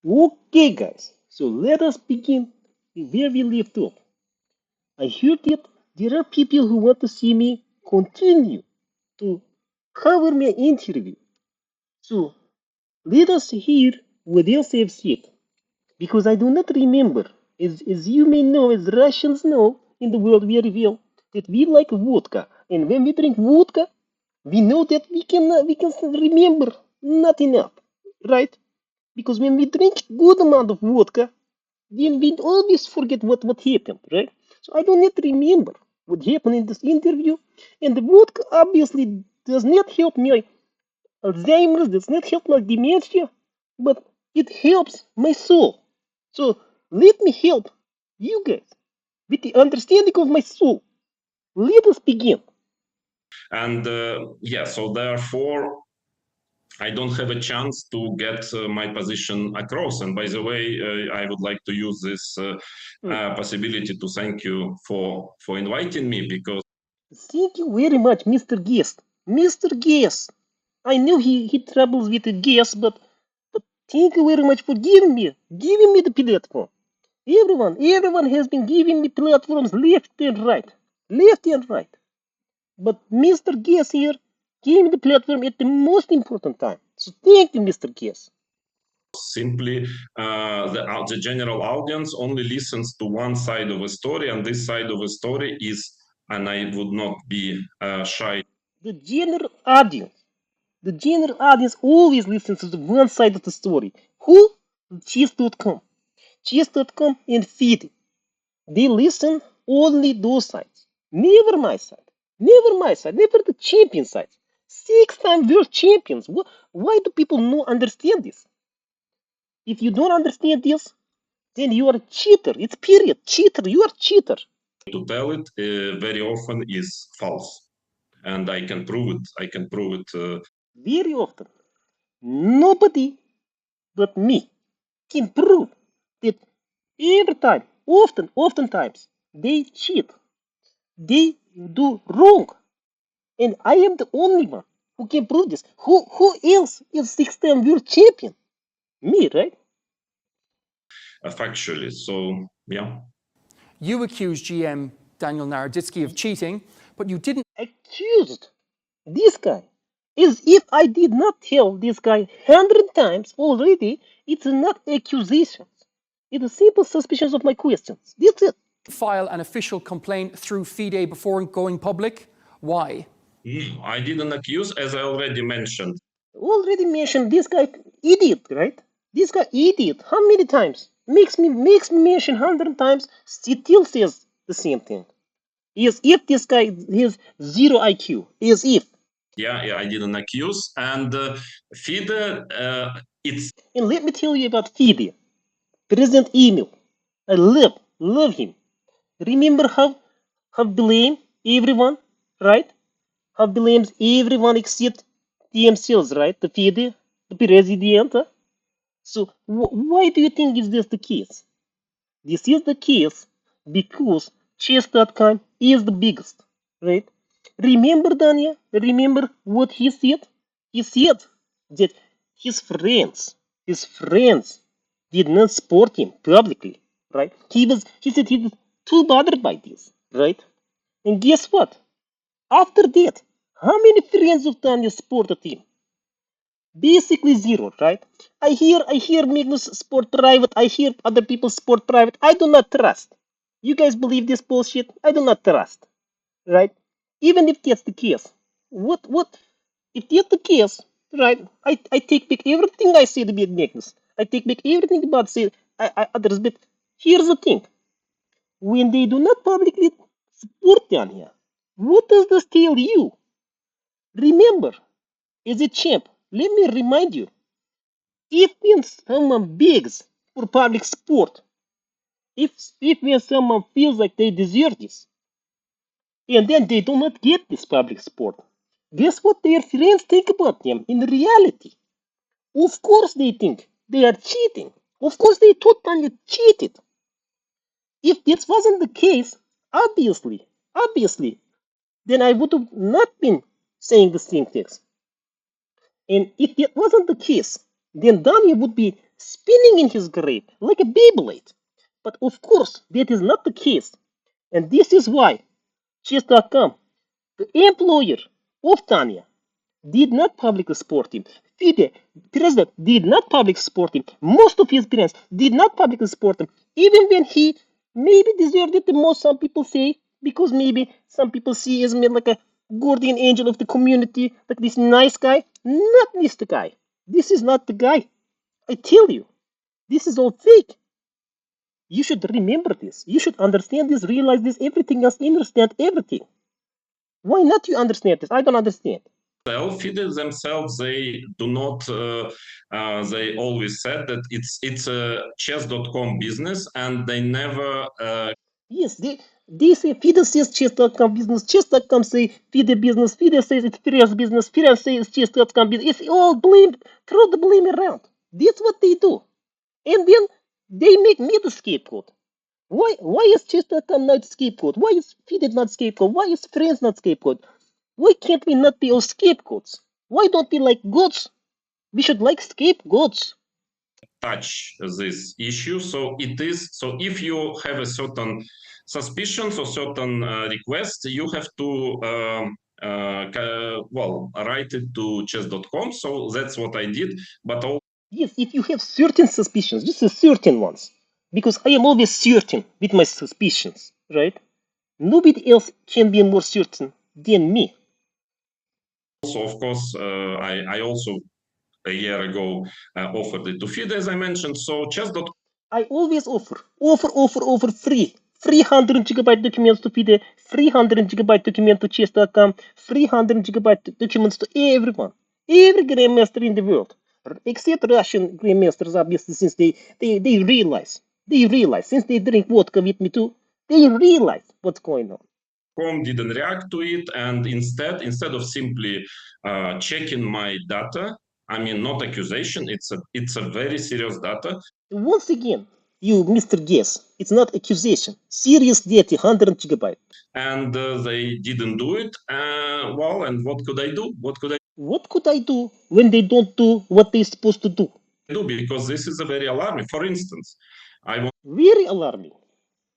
Okay, guys, so let us begin where we left off. I heard that there are people who want to see me continue to cover my interview. So let us hear what else they've said, because I do not remember. As you may know, as Russians know in the world very well, that we like vodka, and when we drink vodka, we know that we can remember not enough, right? Because when we drink good amount of vodka, then we always forget what happened, right? So I don't need to remember what happened in this interview, and the vodka obviously does not help my Alzheimer's, does not help my dementia, but it helps my soul. So let me help you guys with the understanding of my soul. Let us begin. And yeah, so therefore, I don't have a chance to get my position across. And by the way, I would like to use this Hmm. possibility to thank you for inviting me because Thank you very much, Mr. Guest. Mr. Guest. I know he troubles with the guest, but thank you very much for giving me the platform. Everyone has been giving me platforms left and right. Left and right. But Mr. Guest here gave me the platform at the most important time. So thank you, Mr. Guest. simply the general audience only listens to one side of a story, and this side of a story is, and I would not be shy. The general audience. The general audience always listens to the one side of the story. Who? Chess.com. Chess.com and Feed. They listen only those sides. Never my side. Never my side. Never the champion side. 6 time world champions. Why do people not understand this? If you don't understand this, then you are a cheater. It's period. Cheater. You are cheater. To tell it very often is false, and I can prove it. I can prove it. Very often, nobody but me can prove that every time, oftentimes, they cheat. They do wrong. And I am the only one who can prove this. Who else is 6 time world champion? Me, right? Factually. So yeah. You accused GM Daniel Naroditsky of cheating, but you didn't. Accused this guy. As if I did not tell this guy 100 times already, it's not accusations. It's simple suspicions of my questions. That's it. File an official complaint through FIDE before going public. Why? No, I didn't accuse, as I already mentioned. Already mentioned this guy idiot, right? This guy idiot. How many times? Makes me mention 100 times. Still says the same thing. As if this guy has zero IQ. As if. Yeah, I didn't accuse. And FIDE, it's And let me tell you about Fide, President Emil. I love him. Remember how blame everyone, right? How blames everyone except themselves, right? The Fide, the president. Huh? So why do you think is this the case? This is the case because chess.com is the biggest, right? Remember, Dania? Remember what he said? He said that his friends did not support him publicly, right? He said he was too bothered by this, right? And guess what? After that, how many friends of Tanya supported him? Basically zero, right? I hear Magnus sport private, I hear other people sport private. I do not trust. You guys believe this bullshit? I do not trust. Right? Even if that's the case. What if that's the case, right? I take back everything I said about Magnus. I take back everything about say others, but here's the thing. When they do not publicly support Tanya, what does this tell you? Remember, as a champ, let me remind you, if when someone begs for public support, if when someone feels like they deserve this, and then they do not get this public support, guess what their friends think about them in reality? Of course they think they are cheating. Of course they totally cheated. If this wasn't the case, obviously, then I would have not been saying the same things. And if that wasn't the case, then Daniel would be spinning in his grave like a Beyblade. But of course, that is not the case. And this is why Chess.com, the employer of Tanya, did not publicly support him. FIDE, president, did not publicly support him. Most of his parents did not publicly support him, even when he maybe deserved it the most, some people say, because maybe some people see him as like a guardian angel of the community, like this nice guy. Not this the guy. This is not the guy. I tell you, this is all fake. You should remember this. You should understand this, realize this, everything else, understand everything. Why not you understand this? I don't understand. FIDE themselves, they do not, they always said that it's a chess.com business, and they never Yes, they say FIDE says chess.com business, chess.com say FIDE business, FIDE says it's Firas business, Firas says chess.com business. It's all blame, throw the blame around. That's what they do. And then they make me the scapegoat. Why is chess.com not scapegoat? Why is FIDE not scapegoat? Why is Friends not scapegoat? Why can't we not be all scapegoats? Why don't we like goats? We should like scapegoats. touch this issue. So it is, so if you have a certain suspicions or certain request, you have to write it to chess.com. So that's what I did. But Yes, if you have certain suspicions, just the certain ones, because I am always certain with my suspicions, right? Nobody else can be more certain than me. also, of course, I also a year ago offered it to FIDE, as I mentioned. So chess.com I always offer free. 300 gigabyte documents to FIDE, 300 gigabyte document to chess.com, 300 gigabyte documents to everyone. Every grandmaster in the world. Except Russian grandmasters, obviously, since they realize, since they drink vodka with me too, they realize what's going on. didn't react to it, and instead of simply checking my data, I mean, not accusation, it's a very serious data. Once again, you Mr. Guess, it's not accusation. Serious data, 100 gigabyte. And they didn't do it. Well, and what could I do? What could I do when they don't do what they're supposed to do? Because this is a very alarming. For instance, I want Very alarming.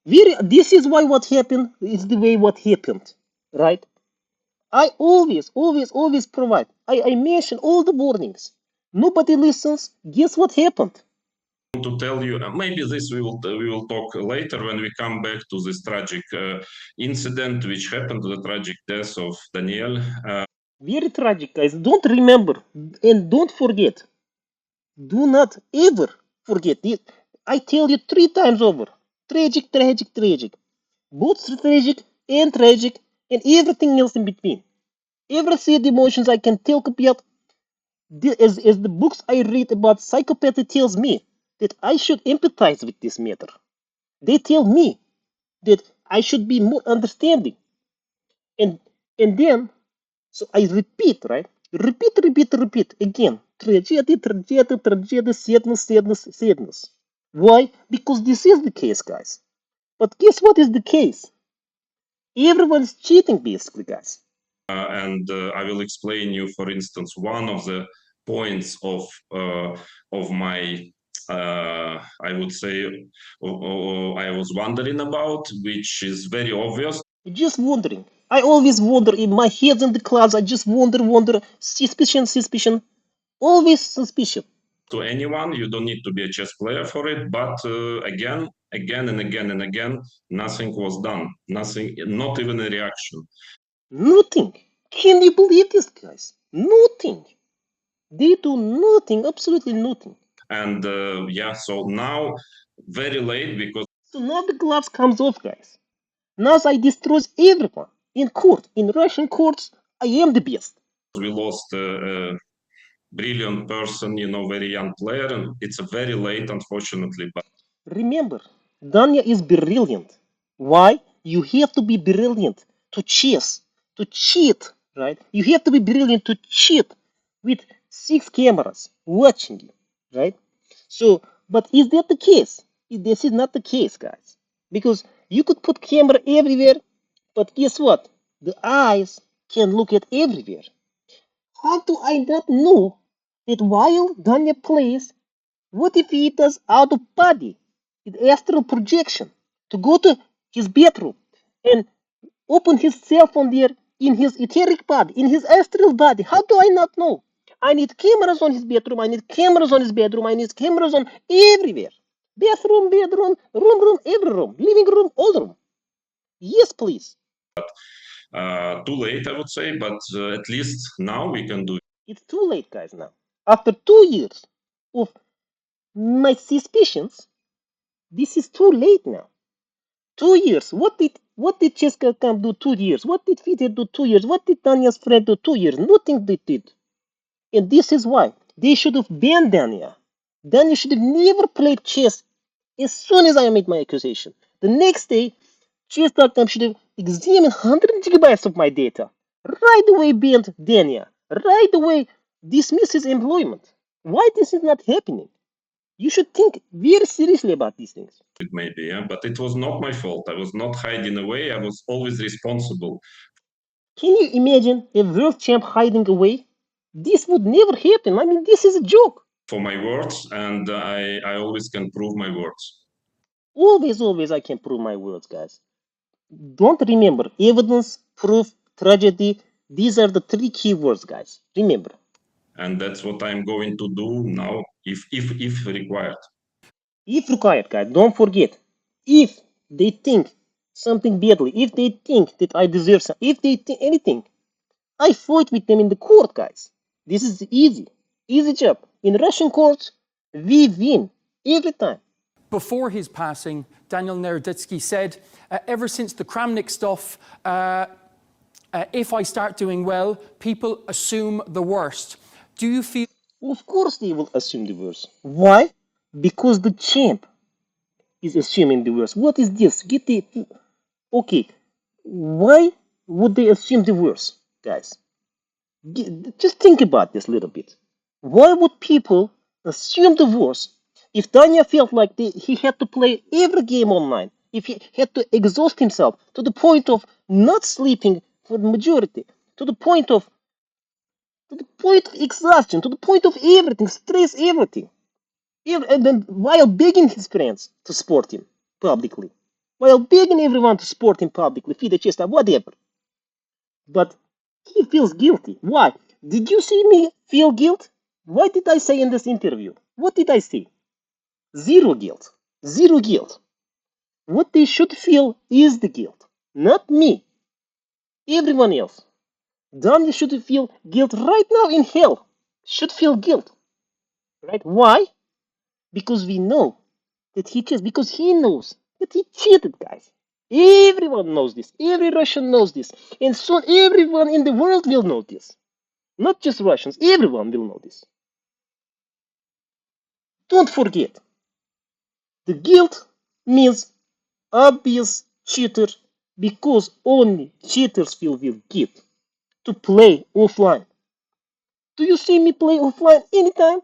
This is why what happened is the way what happened, right? I always provide. I mention all the warnings. Nobody listens. Guess what happened? to tell you, maybe this we will talk later when we come back to this tragic incident which happened, the tragic death of Daniel. Very tragic, guys. Don't remember and don't forget. Do not ever forget this. I tell you 3 times over. Tragic, tragic, tragic. Both tragic and tragic and everything else in between. Every sad emotions I can talk about, as the books I read about psychopathy tells me that I should empathize with this matter. They tell me that I should be more understanding. And and then, so I repeat, right? Repeat again. Tragedy, tragedy, tragedy, sadness, sadness, sadness. Why? Because this is the case, guys. But guess what is the case? Everyone's cheating, basically, guys. And I will explain you, for instance, one of the points of my I would say I was wondering about, which is very obvious. Just wondering. I always wonder in my head in the clouds. I just wonder. Suspicion. Always suspicion. To anyone, you don't need to be a chess player for it. But again and again, nothing was done. Nothing, not even a reaction. Nothing. Can you believe this, guys? Nothing. They do nothing. Absolutely nothing. And so now, very late, because So now the gloves comes off, guys. Now I destroys everyone in court. In Russian courts, I am the best. we lost a brilliant person, very young player, and it's very late, unfortunately. But Remember, Danya is brilliant. Why? You have to be brilliant to chess, to cheat, right? You have to be brilliant to cheat with 6 cameras watching you, right? So, but is that the case? This is not the case, guys. Because you could put camera everywhere, but guess what? The eyes can look at everywhere. How do I not know that while Danya plays, What if he does out of body, with astral projection, to go to his bedroom and open his cell phone there in his etheric body, in his astral body? How do I not know? I need cameras on his bedroom. I need cameras on his bedroom. I need cameras on everywhere. Bathroom, bedroom, room, every room, living room, all room. Yes, please. Too late, I would say, but at least now we can do it. It's too late, guys, now. After 2 years of my suspicions, this is too late now. 2 years. What did Cheska Camp do 2 years? What did Peter do 2 years? What did Tanya's friend do 2 years? Nothing they did. And this is why they should have banned Dania. Dania should have never played chess as soon as I made my accusation. The next day, chess.com should have examined 100 gigabytes of my data. Right away banned Dania. Right away dismissed his employment. Why this is not happening? You should think very seriously about these things. Maybe, yeah, but it was not my fault. I was not hiding away. I was always responsible. Can you imagine a world champ hiding away? This would never happen. I mean, this is a joke. For my words, and I always can prove my words. Always, I can prove my words, guys. Don't remember evidence, proof, tragedy. These are the three key words, guys. Remember. And that's what I'm going to do now, if required. If required, guys, don't forget. If they think something badly, if they think that I deserve something, if they think anything, I fight with them in the court, guys. This is easy job. In Russian courts, we win every time. Before his passing, Daniel Naroditsky said, ever since the Kramnik stuff, if I start doing well, people assume the worst. Do you feel... Of course they will assume the worst. Why? Because the champ is assuming the worst. What is this? Okay, why would they assume the worst, guys? Just think about this a little bit. Why would people assume the worst if Danya felt like he had to play every game online, if he had to exhaust himself to the point of not sleeping for the majority, to the point of exhaustion, to the point of everything, stress, everything, and then while begging his friends to support him publicly, while begging everyone to support him publicly, feed the chest, whatever. But he feels guilty. Why? Did you see me feel guilt? What did I say in this interview? What did I say? Zero guilt. Zero guilt. What they should feel is the guilt, not me. Everyone else. Daniel should feel guilt right now in hell. Should feel guilt. Right? Why? Because we know that he cheated. Because he knows that he cheated, guys. Everyone knows this. Every Russian knows this. And soon everyone in the world will know this. Not just Russians, everyone will know this. Don't forget, the guilt means obvious cheater because only cheaters feel with guilt to play offline. Do you see me play offline anytime?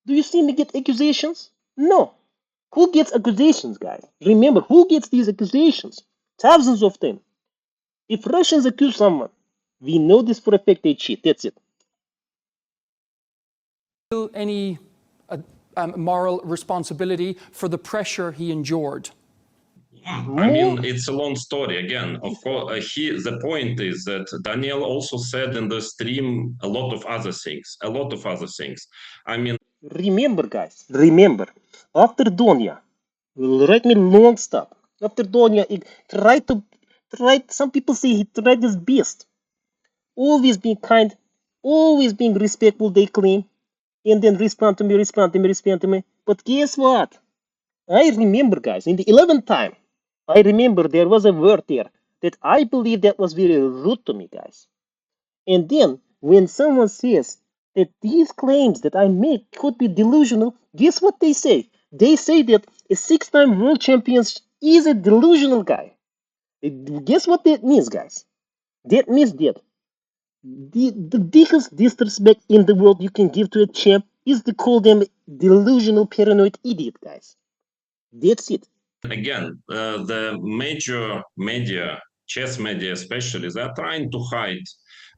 Do you see me get accusations? No. Who gets accusations, guys? Remember, who gets these accusations? Thousands of them. If Russians accuse someone, we know this for a fact they cheat. That's it. any moral responsibility for the pressure he endured? I mean, it's a long story. Again, of course, the point is that Daniel also said in the stream a lot of other things. I mean, remember, guys, remember, after Donya, write me long stop. After Donya, he tried, some people say he tried his best. Always being kind, always being respectful, they claim. And then respond to me. But guess what? I remember, guys, in the 11th time, I remember there was a word there that I believe that was very rude to me, guys. And then when someone says that these claims that I make could be delusional, guess what they say? They say that a 6-time world champion is a delusional guy. Guess what that means, guys? That means that the biggest disrespect in the world you can give to a champ is to call them delusional, paranoid idiot, guys. That's it. Again, the major media, chess media especially, they're trying to hide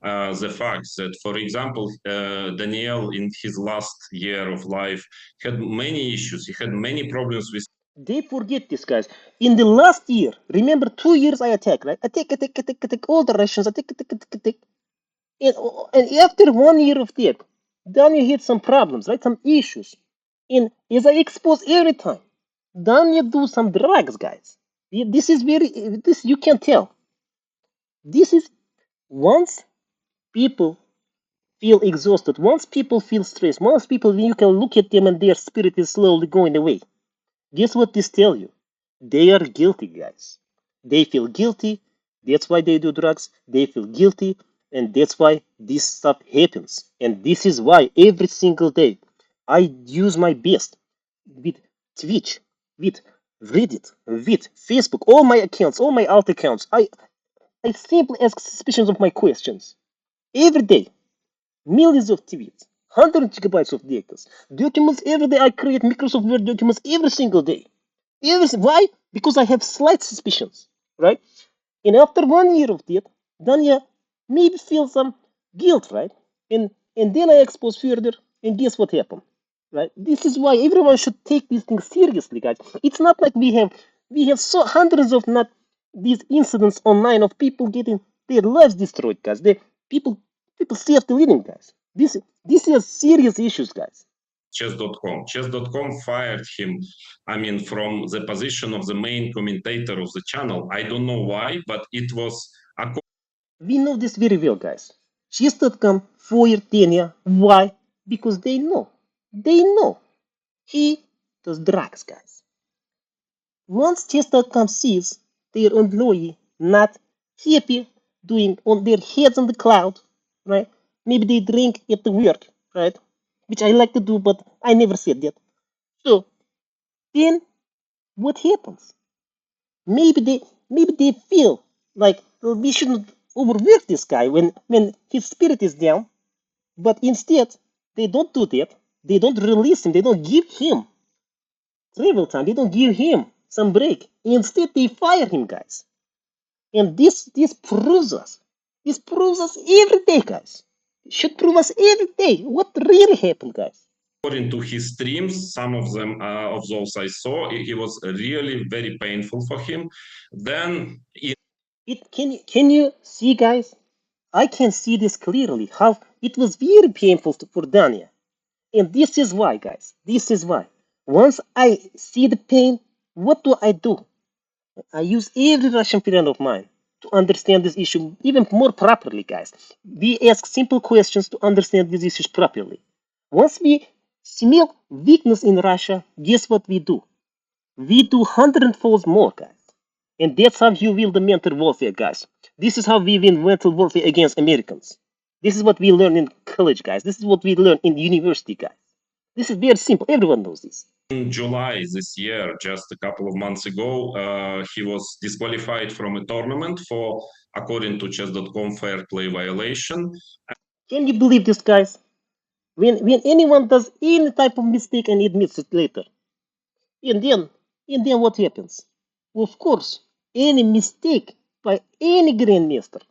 the facts that, for example, Daniel in his last year of life had many issues. He had many problems with. They forget this, guys. In the last year, remember 2 years I attack, right? Attack all the Russians, attack. And after 1 year of that, Daniel had some problems, right? Some issues. And as I expose every time, Daniel do some drugs, guys. This is this you can tell. This is once people feel exhausted, once people feel stressed, once people, when you can look at them and their spirit is slowly going away. Guess what this tell you? They are guilty, guys. They feel guilty. That's why they do drugs. They feel guilty. And that's why this stuff happens. And this is why every single day I use my best with Twitch, with Reddit, with Facebook, all my accounts, all my alt accounts. I simply ask suspicions of my questions. Every day, millions of tweets, 100 GB of data, documents every day. I create Microsoft Word documents every single day. Why? Because I have slight suspicions, right? And after 1 year of that, then you maybe feel some guilt, right? And then I expose further, and guess what happened, right? This is why everyone should take these things seriously, guys. It's not like we have so hundreds of not these incidents online of people getting their lives destroyed, guys. People still have to living, guys. This is serious issues, guys. Chess.com. Chess.com fired him, I mean, from the position of the main commentator of the channel. I don't know why, but it was. We know this very well, guys. Chess.com fired Dania. Why? Because they know. They know. He does drugs, guys. Once Chess.com sees their employee not happy doing on their heads on the cloud, right? Maybe they drink at the work, right? Which I like to do, but I never said that. So then what happens? Maybe they feel like, well, we shouldn't overwork this guy when his spirit is down, but instead they don't do that. They don't release him. They don't give him travel time. They don't give him some break. Instead, they fire him, guys. And this proves us. This proves us every day, guys. It should prove us every day what really happened, guys. According to his streams, some of them of those I saw, it was really very painful for him. Then Can you see, guys? I can see this clearly. How it was very painful for Dania. And this is why, guys. This is why. Once I see the pain, what do? I use every Russian friend of mine to understand this issue even more properly, guys. We ask simple questions to understand these issues properly. Once we smell weakness in Russia, guess what we do? We do hundredfold more, guys. And that's how you win the mental warfare, guys. This is how we win mental warfare against Americans. This is what we learn in college, guys. This is what we learn in university, guys. This is very simple. Everyone knows this. in July this year, just a couple of months ago, he was disqualified from a tournament for, according to chess.com, fair play violation. Can you believe this, guys? When anyone does any type of mistake and admits it later, and then what happens? Of course, any mistake by any grandmaster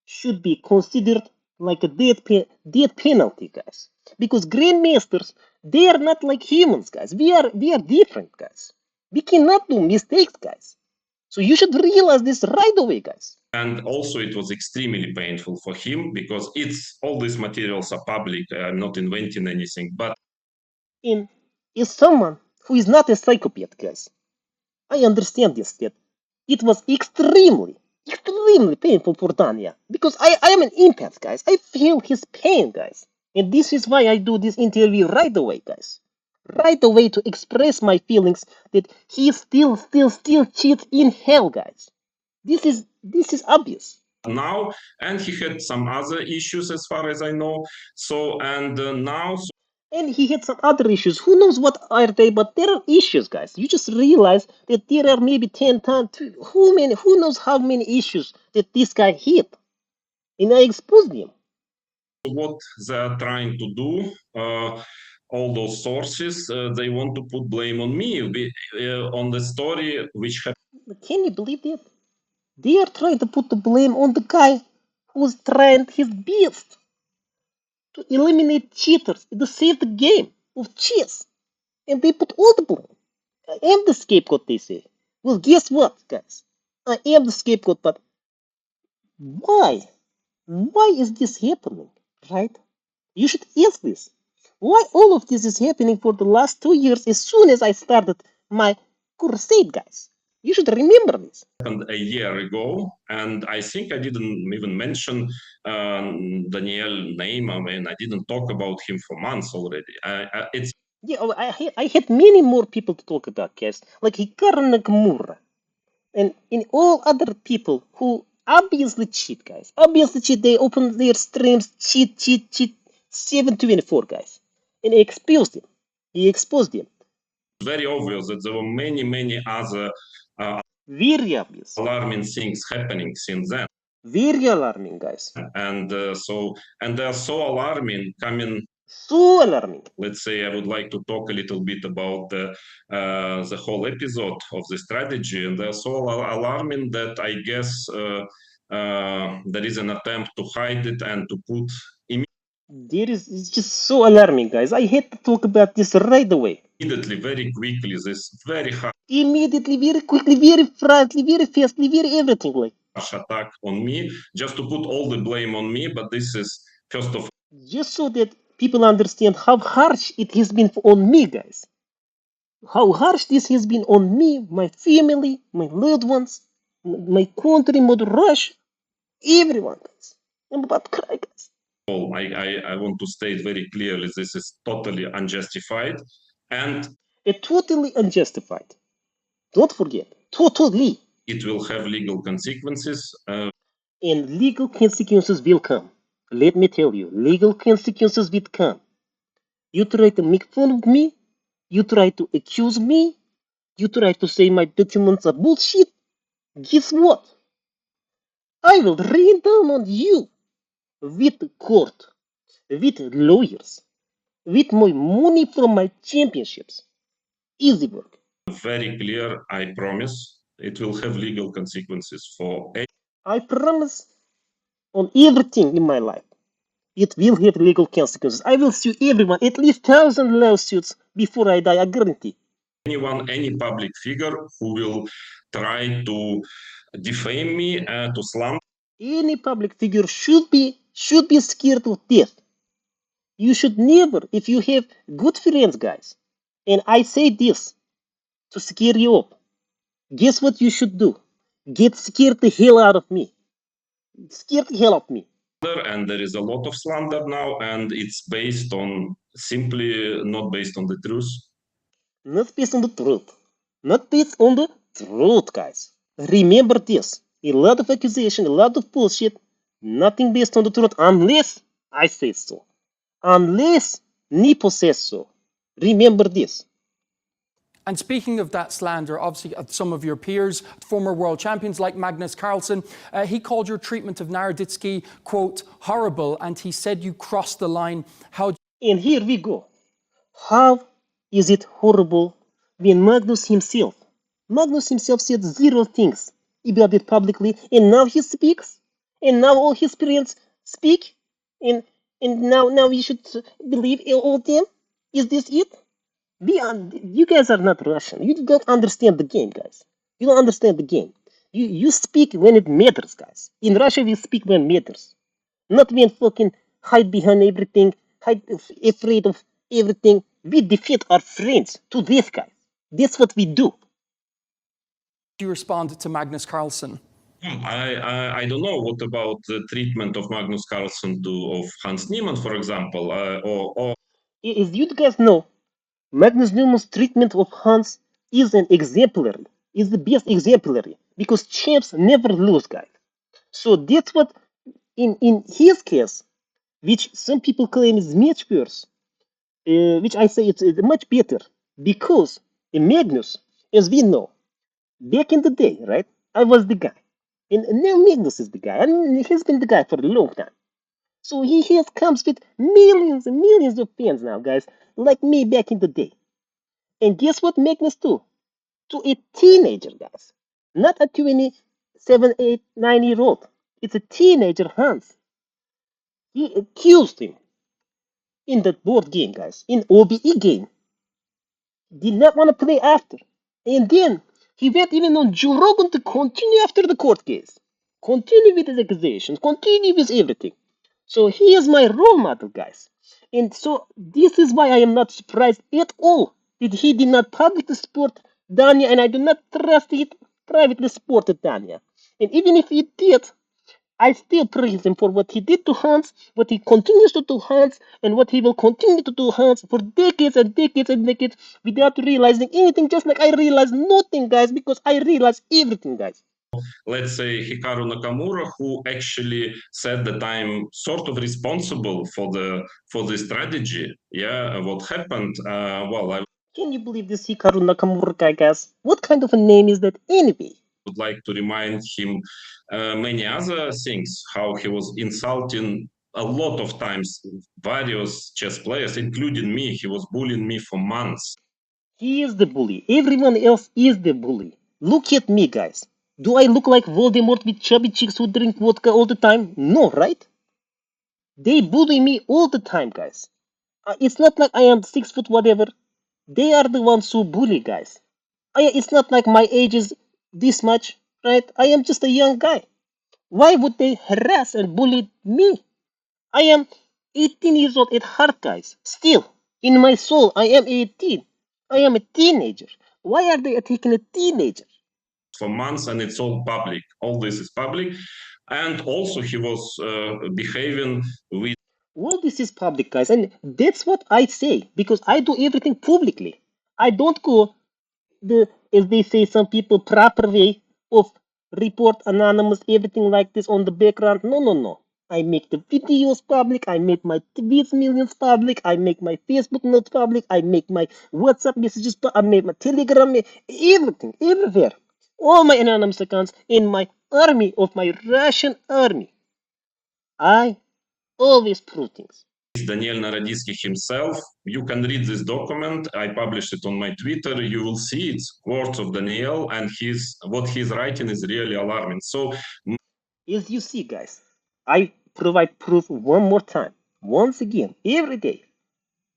should be considered like a death penalty, guys. Because grandmasters, they are not like humans, guys. We are different, guys. We cannot do mistakes, guys. So you should realize this right away, guys. And also it was extremely painful for him because it's all these materials are public. I'm not inventing anything, but In is someone who is not a psychopath, guys. I understand this, that it was extremely painful for Dania. Because I am an empath, guys. I feel his pain, guys. And this is why I do this interview right away, guys. Right away to express my feelings that he still cheats in hell, guys. This is obvious. now, and he had some other issues as far as I know. So, and now. And he had some other issues. Who knows what are they? But there are issues, guys. You just realize that there are maybe 10 times. Who knows how many issues that this guy had? And I exposed them. What they are trying to do, all those sources, they want to put blame on me on the story which happened. Can you believe that? They are trying to put the blame on the guy was trying his best to eliminate cheaters to save the game of chess. And they put all the blame. I am the scapegoat, they say. Well, guess what, guys? I am the scapegoat, but why? Why is this happening, right? You should ask this. Why all of this is happening for the last 2 years as soon as I started my crusade, guys? You should remember this. Happened a year ago, and I think I didn't even mention Daniel name. I mean, I didn't talk about him for months already. It's Yeah, I had many more people to talk about, guys, like Hikaru Nakamura and all other people who obviously cheat, guys. Obviously cheat. They open their streams, cheat, 724, guys, and he exposed them. He exposed them. very obvious that there were many other Very obvious. alarming things happening since then. Very alarming, guys. And they're so alarming coming. So alarming. Let's say I would like to talk a little bit about the whole episode of the strategy, and they're so alarming that I guess there is an attempt to hide it and to put It's just so alarming, guys. I had to talk about this right away. immediately, very quickly, this very harsh Immediately, very quickly, very frankly, very fastly, very everything. Like, attack on me, just to put all the blame on me. But this is first of just so that people understand how harsh it has been on me, guys. How harsh this has been on me, my family, my loved ones, my country, Mother Russia, everyone, guys. I'm about to cry, guys. all, I want to state very clearly this is totally unjustified, and Totally unjustified. Don't forget, totally. it will have legal consequences. And legal consequences will come. Let me tell you, legal consequences will come. You try to make fun of me, you try to accuse me, you try to say my documents are bullshit. Guess what? I will rain down on you with court, with lawyers, with my money from my championships. Easy work. Very clear, I promise. It will have legal consequences for I promise on everything in my life. It will have legal consequences. I will sue everyone, at least 1,000 lawsuits before I die, I guarantee. anyone, any public figure who will try to defame me, to slander Any public figure should be scared of death. You should never, if you have good friends, guys, and I say this to scare you up, guess what you should do? Get scared the hell out of me. Scare the hell out of me. and there is a lot of slander now, and it's based on simply not based on the truth. Not based on the truth. Not based on the truth, guys. Remember this. A lot of accusation, a lot of bullshit. Nothing based on the truth unless I say so. Unless Nepo says so. Remember this. And speaking of that slander, obviously some of your peers, former world champions like Magnus Carlsen, he called your treatment of Naroditsky, quote, horrible, and he said you crossed the line. How And here we go. How is it horrible when Magnus himself said zero things about it publicly, and now he speaks, and now all his parents speak, and now you should believe all of them? Is this it? You guys are not Russian. You don't understand the game, guys. You don't understand the game. You speak when it matters, guys. In Russia, we speak when it matters, not when fucking hide behind everything, hide afraid of everything. We defeat our friends to this, guys. That's what we do. do you respond to Magnus Carlsen? I don't know what about the treatment of Magnus Carlsen of Hans Niemann, for example, or As you guys know, Magnus Newman's treatment of Hans is an exemplary, is the best exemplary, because champs never lose, guys. So that's what, in his case, which some people claim is much worse, which I say it's much better, because in Magnus, as we know, back in the day, right, I was the guy. And now Magnus is the guy, and he's been the guy for a long time. So he has comes with millions and millions of fans now, guys, like me back in the day. And guess what Magnus do? To a teenager, guys. Not a 27, 8, 9-year-old. It's a teenager, Hans. He accused him in that board game, guys, in OBE game. Did not want to play after. And then he went even on Joe Rogan to continue after the court case. Continue with his accusations, continue with everything. So he is my role model, guys. And so this is why I am not surprised at all that he did not publicly support Dania, and I do not trust he privately supported Dania. And even if he did, I still praise him for what he did to Hans, what he continues to do Hans, and what he will continue to do Hans for decades and decades and decades without realizing anything, just like I realized nothing, guys, because I realized everything, guys. Let's say Hikaru Nakamura, who actually said that I'm sort of responsible for the strategy. Yeah, what happened? Well, I Can you believe this Hikaru Nakamura guy, guys? What kind of a name is that anyway? would like to remind him many other things, how he was insulting a lot of times various chess players, including me. He was bullying me for months. He is the bully. Everyone else is the bully. Look at me, guys. Do I look like Voldemort with chubby cheeks who drink vodka all the time? No, right? They bully me all the time, guys. It's not like I am 6 foot whatever. They are the ones who bully, guys. It's not like my age is this much, right? I am just a young guy. Why would they harass and bully me? I am 18 years old at heart, guys. Still, in my soul, I am 18. I am a teenager. Why are they attacking a teenager? For months, and it's all public. All this is public. And also he was behaving with All this is public, guys, and that's what I say because I do everything publicly. I don't go the, as they say, some people proper way of report anonymous everything like this on the background. No, no, no. I make the videos public. I make my tweets millions public. I make my Facebook notes public. I make my WhatsApp messages. I make my Telegram. Everything, everywhere. All my anonymous accounts in my army of my Russian army. I always prove things. Daniel Naroditsky himself. You can read this document. I published it on my Twitter. You will see it's quotes of Daniel, and what he's writing is really alarming. So, As you see, guys, I provide proof one more time, once again, every day.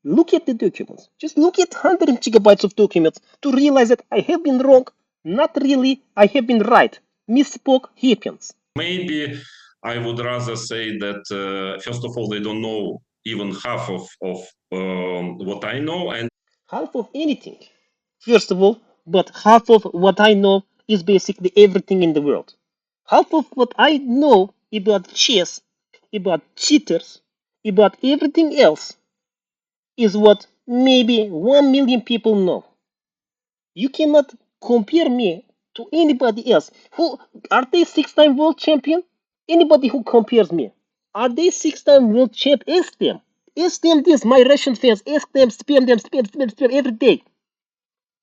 Look at the documents. Just look at 100 gigabytes of documents to realize that I have been wrong. Not really, I have been right. Misspoke happens. maybe I would rather say that, first of all, they don't know even half of what I know. And Half of anything. First of all, but half of what I know is basically everything in the world. Half of what I know about chess, about cheaters, about everything else is what maybe 1 million people know. You cannot compare me to anybody else. Who are they 6-time world champion? Anybody who compares me. Are they 6-time world champ? Ask them. Ask them this, my Russian fans. Ask them, spam them, spam every day.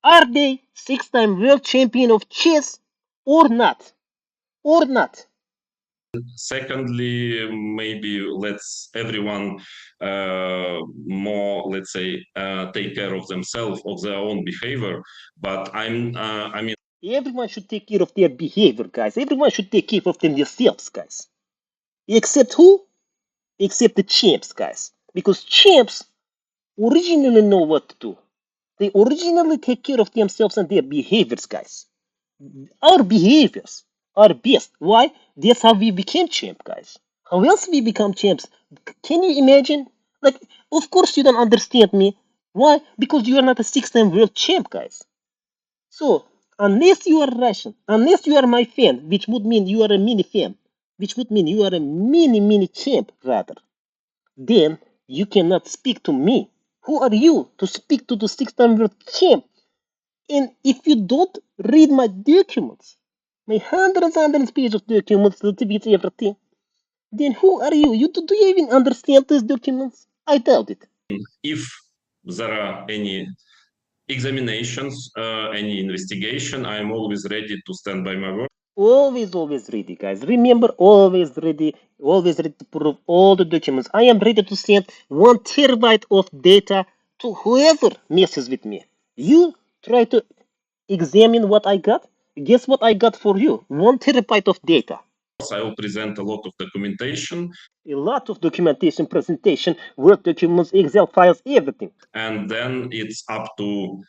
Are they 6-time world champion of chess or not? Or not? secondly, maybe let's everyone more, let's say, take care of themselves, of their own behavior. But I mean, Everyone should take care of their behavior, guys. Everyone should take care of themselves, guys. Except who? Except the champs, guys. Because champs originally know what to do. They originally take care of themselves and their behaviors, guys. Our behaviors are best. Why? That's how we became champ, guys. How else we become champs? Can you imagine? Like, of course you don't understand me. Why? Because you are not a 6-time world champ, guys. So, unless you are Russian, unless you are my fan, which would mean you are a mini fan, which would mean you are a mini champ, rather, then you cannot speak to me. Who are you to speak to the 6-time world champ? And if you don't read my documents, my hundreds pages of documents, the tweets, everything, then who are you? Do you even understand these documents? I doubt it. if there are any examinations, any investigation, I'm always ready to stand by my word. Always ready, guys. Remember, always ready to prove all the documents. I am ready to send 1 terabyte of data to whoever messes with me. You try to examine what I got. Guess what I got for you? 1 terabyte of data. I will present a lot of documentation. A lot of documentation, presentation, Word documents, Excel files, everything. And then it's up to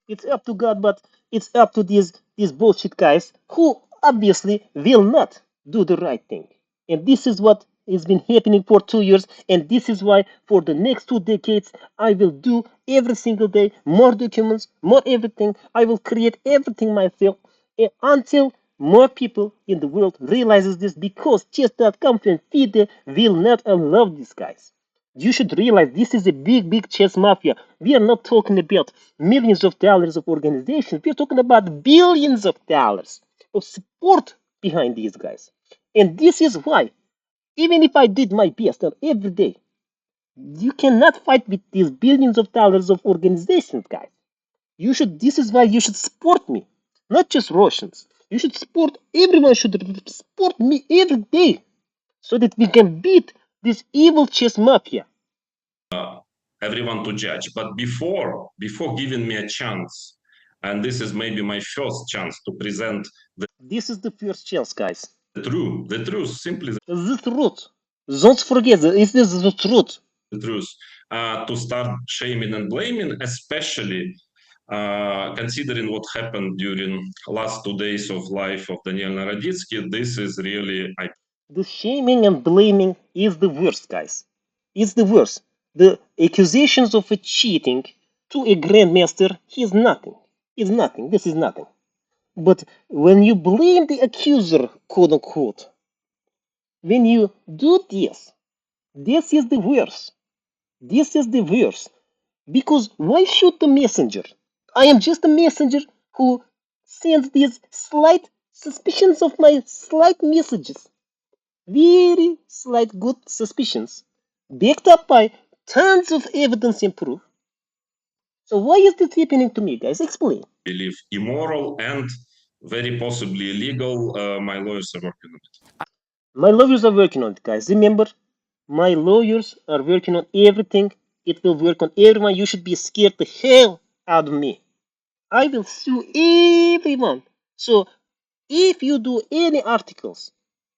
It's up to God, but it's up to these bullshit guys who obviously will not do the right thing. And this is what has been happening for 2 years, and this is why for the next 2 decades I will do every single day more documents, more everything. I will create everything myself until more people in the world realizes this, because chess.com and FIDE will not allow these guys. You should realize this is a big, big chess mafia. We are not talking about millions of dollars of organizations. We are talking about billions of dollars of support behind these guys. And this is why, even if I did my best every day, you cannot fight with these billions of dollars of organizations, guys. This is why you should support me, not just Russians. You should support, everyone should support me every day so that we can beat this evil chess mafia. Everyone to judge. But before giving me a chance, and this is maybe my first chance to present This is the first chance, guys. the truth, simply The truth. Don't forget, it is the truth. the truth, to start shaming and blaming, especially considering what happened during last 2 days of life of Daniel Naroditsky. This is really, The shaming and blaming is the worst, guys. It's the worst. The accusations of a cheating to a grandmaster is nothing. It's nothing. This is nothing. But when you blame the accuser, quote unquote, when you do this is the worst. This is the worst. Because why should the messenger? I am just a messenger who sends these slight suspicions of my slight messages. Very slight good suspicions, backed up by tons of evidence and proof. So why is this happening to me, guys? Explain. believe, immoral and very possibly illegal. My lawyers are working on it. My lawyers are working on it, guys. Remember, my lawyers are working on everything. It will work on everyone. You should be scared the hell out of me. I will sue everyone. So if you do any articles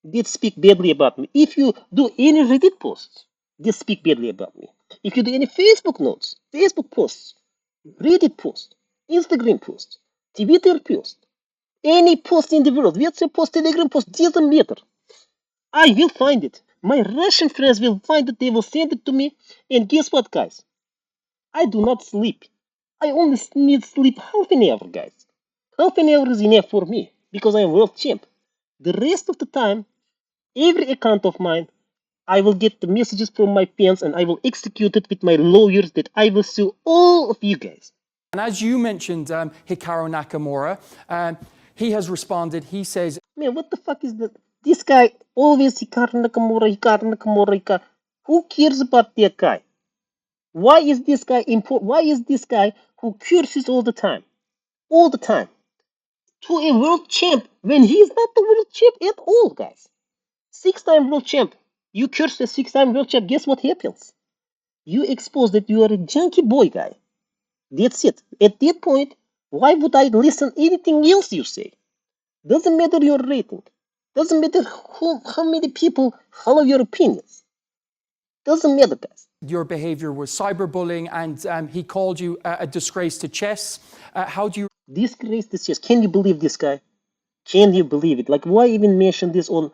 that speak badly about me, if you do any Reddit posts that speak badly about me, if you do any Facebook notes, Facebook posts, Reddit posts, Instagram posts, Twitter posts, any post in the world, WhatsApp post, Telegram post, doesn't matter. I will find it. My Russian friends will find it. They will send it to me. And guess what, guys? I do not sleep. I only need sleep half an hour, guys. Half an hour is enough for me because I am world champ. The rest of the time, every account of mine, I will get the messages from my fans and I will execute it with my lawyers that I will sue all of you guys. And as you mentioned, Hikaru Nakamura, he has responded. He says, Man, what the fuck is that? This guy always Hikaru Nakamura, Hikaru Nakamura, Hikaru. Who cares about that guy? Why is this guy important? Why is this guy who curses all the time? All the time. To a world champ when he's not the world champ at all, guys. 6-time world champ. You curse a 6-time world champ, guess what happens? You expose that you are a junkie boy guy. That's it. At that point, why would I listen anything else you say? Doesn't matter your rating. Doesn't matter how many people follow your opinions. Doesn't matter, guys. your behavior was cyberbullying, and he called you a disgrace to chess. How do you Disgrace this chess. Can you believe this guy? Can you believe it? Like, why even mention this on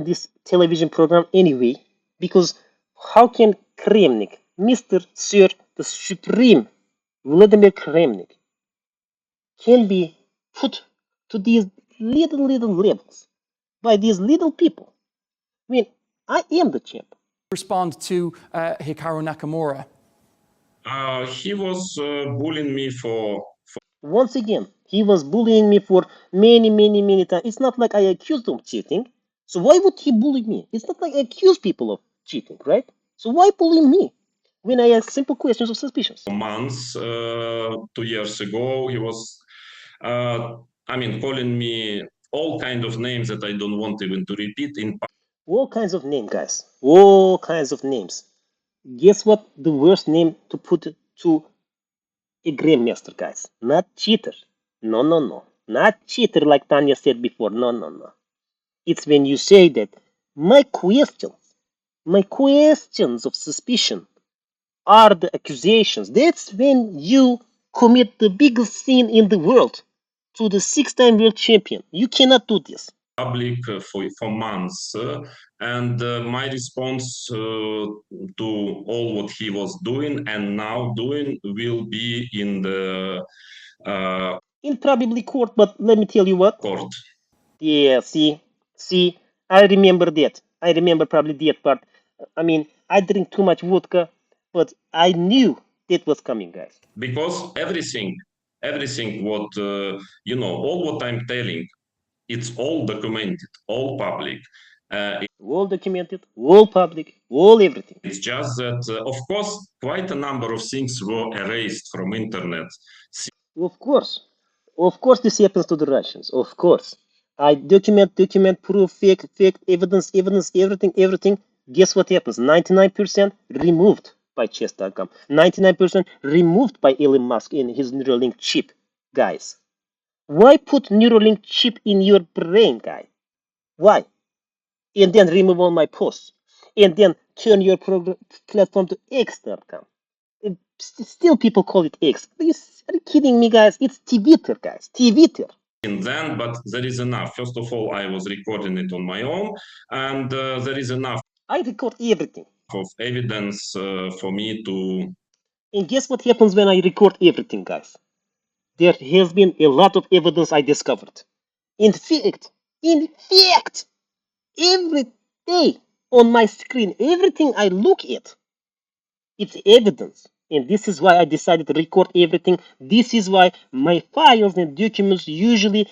this television program anyway? Because how can Kramnik, Mr. Sir, the Supreme Vladimir Kramnik, can be put to these little levels by these little people? I mean, I am the champ. respond to Hikaru Nakamura? He was bullying me for Once again, he was bullying me for many times. It's not like I accused him of cheating. So why would he bully me? It's not like I accuse people of cheating, right? So why bully me when I ask simple questions of suspicions? months. 2 years ago, he was, calling me all kind of names that I don't want even to repeat in All kinds of names, guys. All kinds of names. Guess what the worst name to put to a grandmaster, guys? Not cheater. No. Not cheater like Tanya said before. No. It's when you say that my questions of suspicion are the accusations. That's when you commit the biggest sin in the world to the 6-time world champion. You cannot do this. Public for months, and my response to all what he was doing and now doing will be in the In probably court, but let me tell you what. court. Yeah, see, I remember that. I remember probably that part. I mean, I drink too much vodka, but I knew that was coming, guys. Because everything what all what I'm telling, it's all documented, all public. All documented, all public, all everything. It's just that, of course, quite a number of things were erased from internet. Of course, this happens to the Russians. Of course, I document, proof, fake, evidence, everything. Guess what happens? 99% removed by chess.com. 99% removed by Elon Musk in his Neuralink chip, guys. Why put Neuralink chip in your brain, guy? Why? And then remove all my posts, and then turn your platform to X.com. Still, people call it X. Are you kidding me, guys? It's Twitter, guys. Twitter. Then, but there is enough. First of all, I was recording it on my own, and there is enough I record everything. of evidence for me to. And guess what happens when I record everything, guys? There has been a lot of evidence I discovered. In fact, every day on my screen, everything I look at, it's evidence. And this is why I decided to record everything. This is why my files and documents usually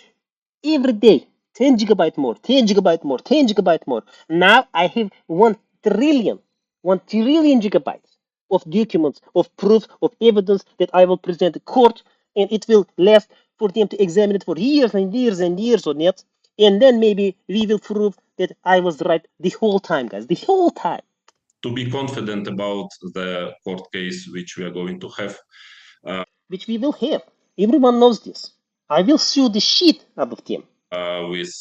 every day 10 gigabyte more, 10 gigabyte more, 10 gigabyte more. Now I have 1 trillion gigabytes of documents, of proof, of evidence that I will present to court, and it will last for them to examine it for years and years and years on it. And then maybe we will prove that I was right the whole time, guys, the whole time. To be confident about the court case which we are going to have. Which we will have. Everyone knows this. I will sue the shit out of them. With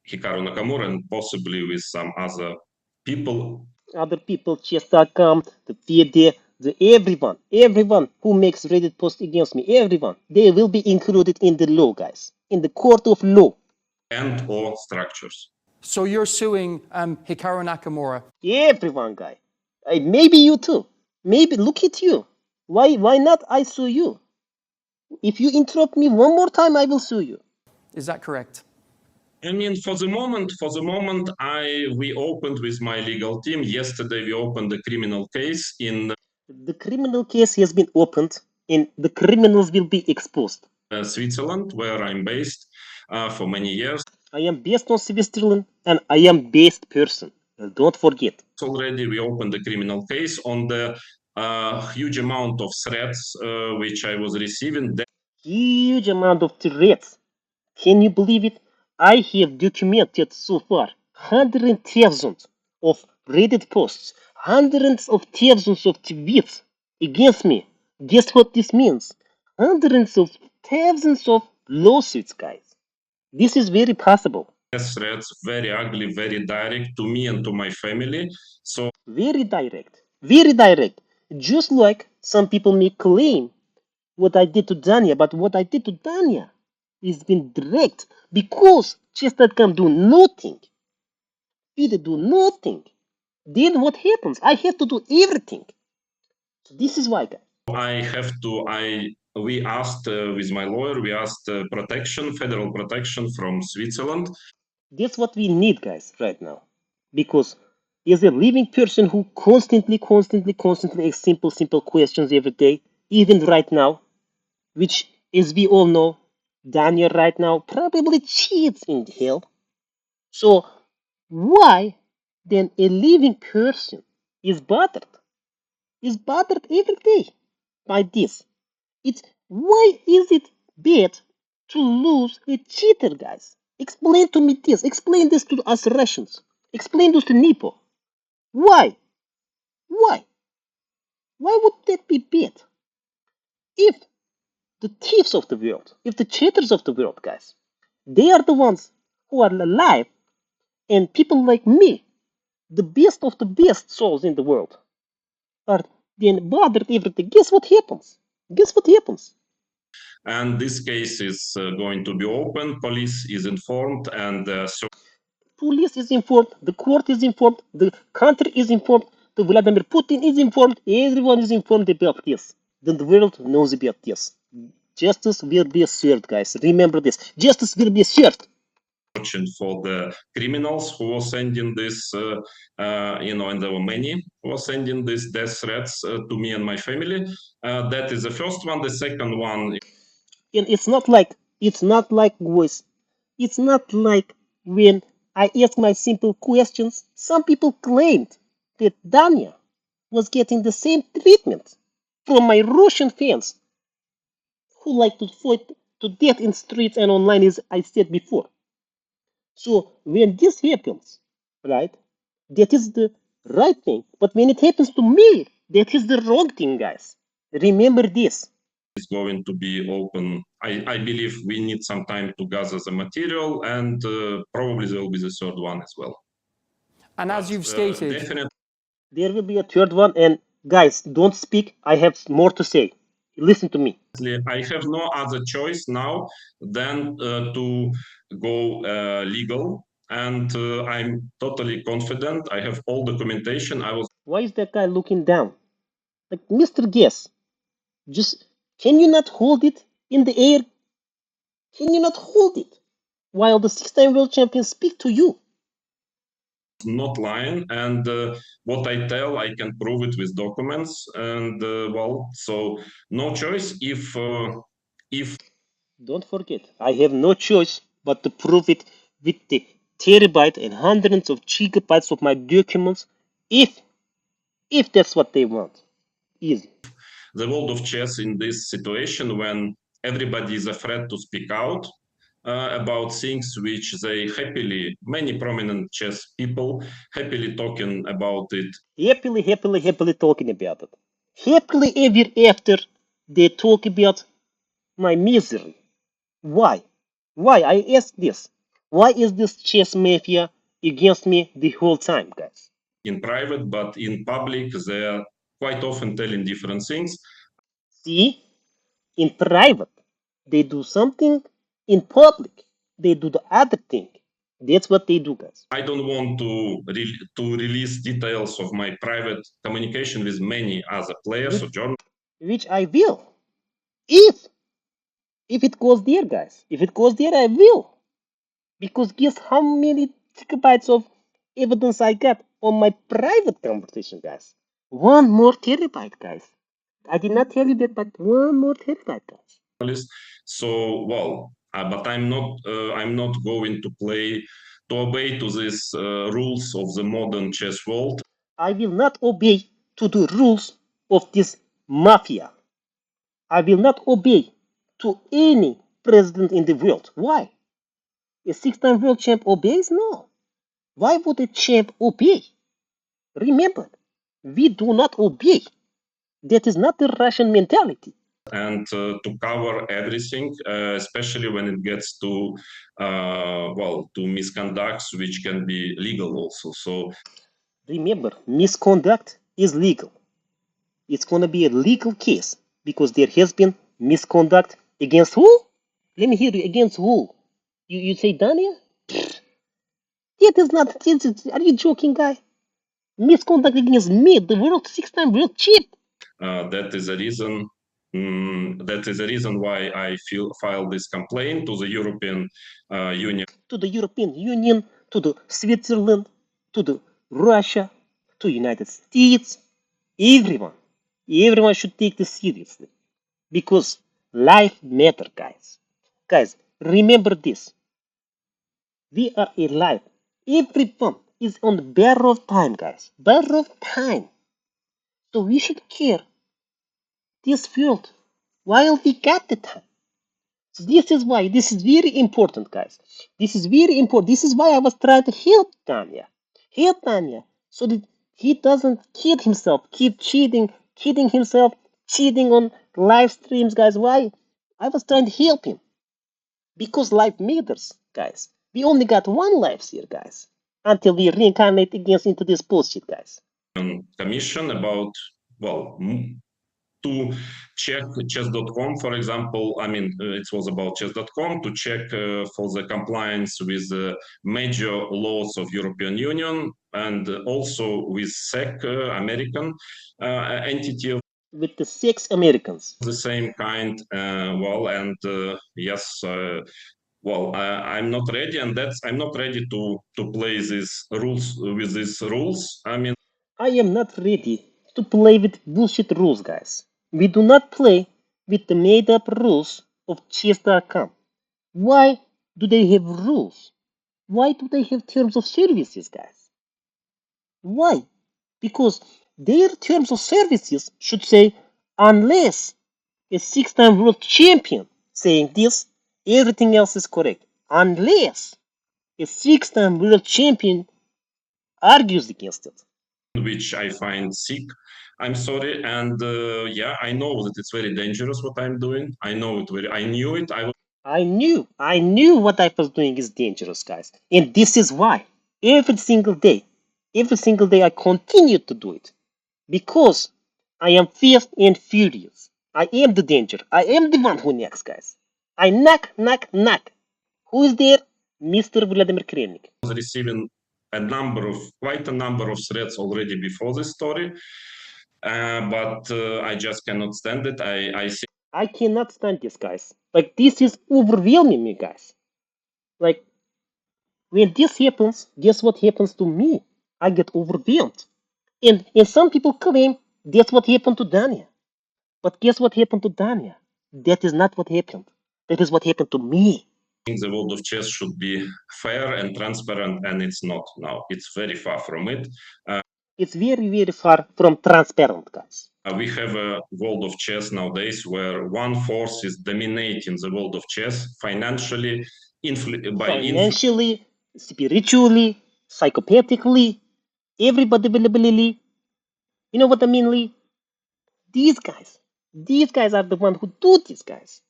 Hikaru Nakamura and possibly with some other people. Other people, chess.com, the Fede, everyone who makes Reddit posts against me, everyone, they will be included in the law, guys, in the court of law. And or structures. So you're suing Hikaru Nakamura? Everyone, guy. Maybe you too. Maybe look at you. Why not I sue you? If you interrupt me one more time, I will sue you. Is that correct? I mean, for the moment, we opened with my legal team. Yesterday, we opened the criminal case in. The criminal case has been opened, and the criminals will be exposed. Switzerland, where I'm based for many years. I am based on Switzerland, and I am based person. Don't forget. Already, we opened the criminal case on the huge amount of threats which I was receiving. Huge amount of threats. Can you believe it? I have documented so far hundreds of thousands of Reddit posts, hundreds of thousands of tweets against me. Guess what this means? Hundreds of thousands of lawsuits, guys. This is very possible. Threats, very ugly, very direct to me and to my family. So very direct. Just like some people may claim what I did to Dania, but what I did to Dania is been direct because chess.com do nothing. They do nothing. Then what happens? I have to do everything. So this is why, guys. We asked with my lawyer, we asked protection, federal protection from Switzerland. That's what we need, guys, right now. Because as a living person who constantly asks simple questions every day, even right now, which, as we all know, Daniel right now probably cheats in hell. So why then a living person is bothered every day by this? It's why is it bad to lose a cheater, guys? Explain to me this. Explain this to us Russians. Explain this to Nipo. Why? Why? Why would that be bad? If the thieves of the world, if the cheaters of the world, guys, they are the ones who are alive, And people like me, the best of the best souls in the world, are then bothered everything. Guess what happens? Guess what happens? And this case is going to be open. Police is informed, and Police is informed, the court is informed, the country is informed, the Vladimir Putin is informed, everyone is informed about this. Then the world knows about this. Justice will be served, guys. Remember this. Justice will be served. searching for the criminals who were sending this, and there were many who were sending these death threats to me and my family. That is the first one. The second one, And it's not like voice. It's not like when I ask my simple questions, some people claimed that Dania was getting the same treatment from my Russian fans who like to fight to death in streets and online, as I said before. So when this happens, right, that is the right thing. But when it happens to me, that is the wrong thing, guys. Remember this. is going to be open. I believe we need some time to gather the material, and probably there will be the third one as well. And as you've stated, Definitely, There will be a third one, and guys, don't speak. I have more to say. Listen to me. I have no other choice now than to go legal, and I'm totally confident. I have all documentation. I was Why is that guy looking down? Like, Mr. Guess, just can you not hold it in the air? Can you not hold it while the six-time world champion speak to you? not lying, and what I tell, I can prove it with documents. And so no choice. If Don't forget, I have no choice but to prove it with the terabyte and hundreds of gigabytes of my documents, if that's what they want. Easy. the world of chess in this situation, when everybody is afraid to speak out about things which they happily, many prominent chess people happily talking about it. Happily talking about it. Happily ever after they talk about my misery. Why? Why? I ask this. Why is this chess mafia against me the whole time, guys? In private, but in public, they are quite often telling different things. See, in private, they do something. In public, they do the other thing. That's what they do, guys. I don't want to release details of my private communication with many other players or journalists. Which I will. If it goes there, guys. If it goes there, I will. Because guess how many gigabytes of evidence I got on my private conversation, guys? One more terabyte, guys. I did not tell you that, but one more terabyte, guys. So but I'm not going to obey to these rules of the modern chess world. I will not obey to the rules of this mafia. I will not obey to any president in the world. Why? A six-time world champ obeys? No. Why would a champ obey? Remember, we do not obey. That is not the Russian mentality. And to cover everything, especially when it gets to misconducts, which can be legal also. So remember, misconduct is legal. It's going to be a legal case because there has been misconduct against who? Let me hear you. Against who? You say Dania? That is not. Are you joking, guy? Misconduct against me, the world six-time world champ. That is a reason. That is the reason why I filed this complaint to the European Union. To the European Union, to the Switzerland, to the Russia, to United States, everyone. Everyone should take this seriously because life matters, guys. Guys, remember this. We are alive. Everyone is on the borrowed time, guys. Borrowed time. So we should care this world while we got the time. So this is why this is very important, guys. This is very important. This is why I was trying to help Tanya. Help Tanya so that he doesn't kid himself, keep kidding himself, cheating on live streams, guys. Why? I was trying to help him. Because life matters, guys. We only got one life here, guys. until we reincarnate against into this bullshit, guys. Commission about, well, to check chess.com, for example. I mean, it was about chess.com to check for the compliance with the major laws of European Union and also with SEC, American entity of With the 6 Americans. the same kind. Well, and yes, well, I'm not ready, and I'm not ready to play these rules with these rules. I mean, I am not ready to play with bullshit rules, guys. We do not play with the made up rules of chess.com. Why do they have rules? Why do they have terms of services, guys? Why? Because their terms of services should say, unless a 6 time world champion saying this, everything else is correct. Unless a 6 time world champion argues against it. which I find sick. I'm sorry, and yeah, I know that it's very dangerous what I'm doing. I know it very. I knew it. I knew what I was doing is dangerous, guys. And this is why every single day I continue to do it. Because I am fierce and furious. I am the danger. I am the one who knocks, guys. I knock, knock, knock. Who is there? Mr. Vladimir Kramnik. was receiving quite a number of threats already before this story, but I just cannot stand it. I cannot stand this, guys. Like, this is overwhelming me, guys. Like, when this happens, guess what happens to me? I get overwhelmed. And some people claim that's what happened to Dania. But guess what happened to Dania? That is not what happened. That is what happened to me. think the world of chess should be fair and transparent, and it's not now. It's very far from it. It's very, very far from transparent, guys. We have a world of chess nowadays where one force is dominating the world of chess financially, Financially, spiritually, psychopathically, everybody availability. You know what I mean, Lee? These guys are the ones who do this, guys.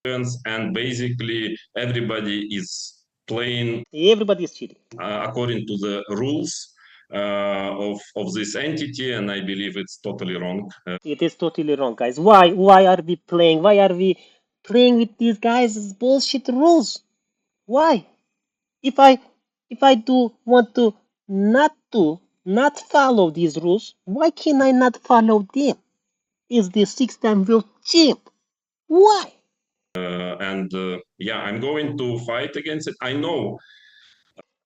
and basically everybody is playing Everybody is cheating. according to the rules of this entity, and I believe it's totally wrong. It is totally wrong, guys. Why are we playing? Why are we playing with these guys' bullshit rules? Why? If I if I do want to not follow these rules, why can I not follow them? Is the 6 time world champ? Why? And yeah, I'm going to fight against it. I know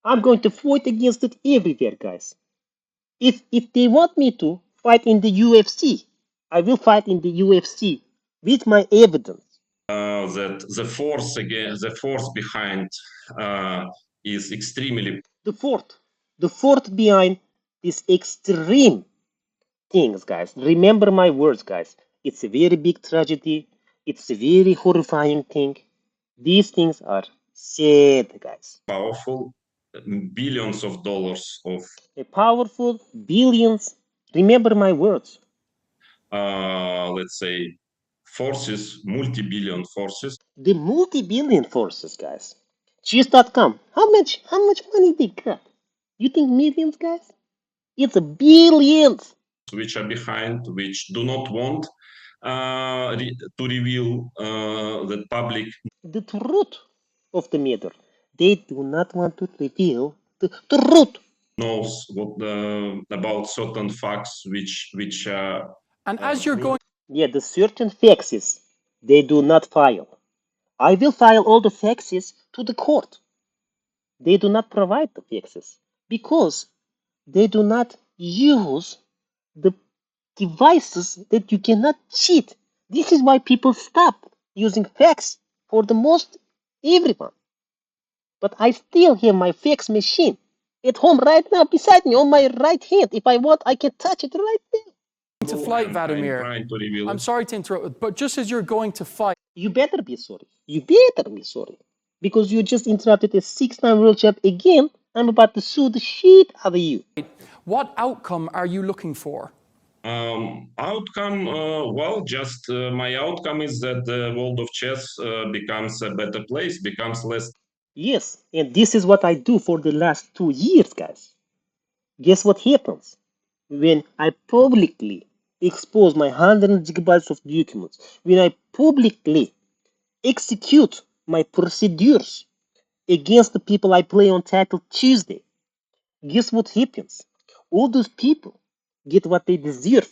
I'm going to fight against it everywhere, guys. If they want me to fight in the UFC, I will fight in the UFC with my evidence. that the force behind is extremely The fourth behind these extreme things, guys. Remember my words, guys. It's a very big tragedy. It's a very horrifying thing. These things are sad, guys. powerful. Billions of dollars of A powerful billions. Remember my words. let's say forces, multi-billion forces. The multi-billion forces, guys. Cheers.com. How much money they got? You think millions, guys? It's a billions. Which are behind, which do not want to reveal the public The truth of the matter. They do not want to reveal the truth. knows what about certain facts which And as you're going Yeah, the certain faxes they do not file. I will file all the faxes to the court. They do not provide the faxes because they do not use the devices that you cannot cheat. This is why people stop using fax for the most everyone. But I still have my fax machine at home right now beside me on my right hand. If I want, I can touch it right now. to fight, I'm Vladimir, trying to reveal I'm it. sorry to interrupt, but just as you're going to fight, You better be sorry. You better be sorry. Because you just interrupted a 6 time world champ again. I'm about to sue the shit out of you. what outcome are you looking for? Outcome, well, just my outcome is that the world of chess becomes a better place, becomes less Yes, and this is what I do for the last 2 years, guys. Guess what happens? When I publicly expose my 100 gigabytes of documents, when I publicly execute my procedures against the people I play on Title Tuesday, guess what happens? All those people get what they deserve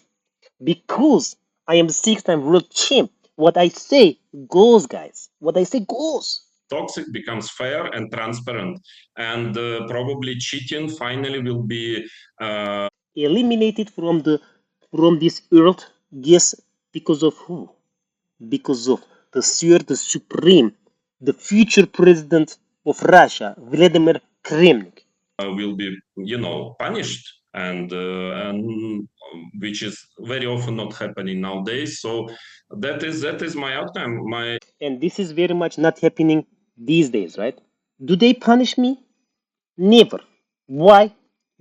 because I am the 6-time world champ. What I say goes, guys. What I say goes. Toxic becomes fair and transparent, and probably cheating finally will be Eliminated from this earth. Guess because of who? Because of the supreme, the future president of Russia, Vladimir Kramnik. will be punished, and which is very often not happening nowadays. So that is my outcome. My And this is very much not happening these days, right? Do they punish me? Never. Why?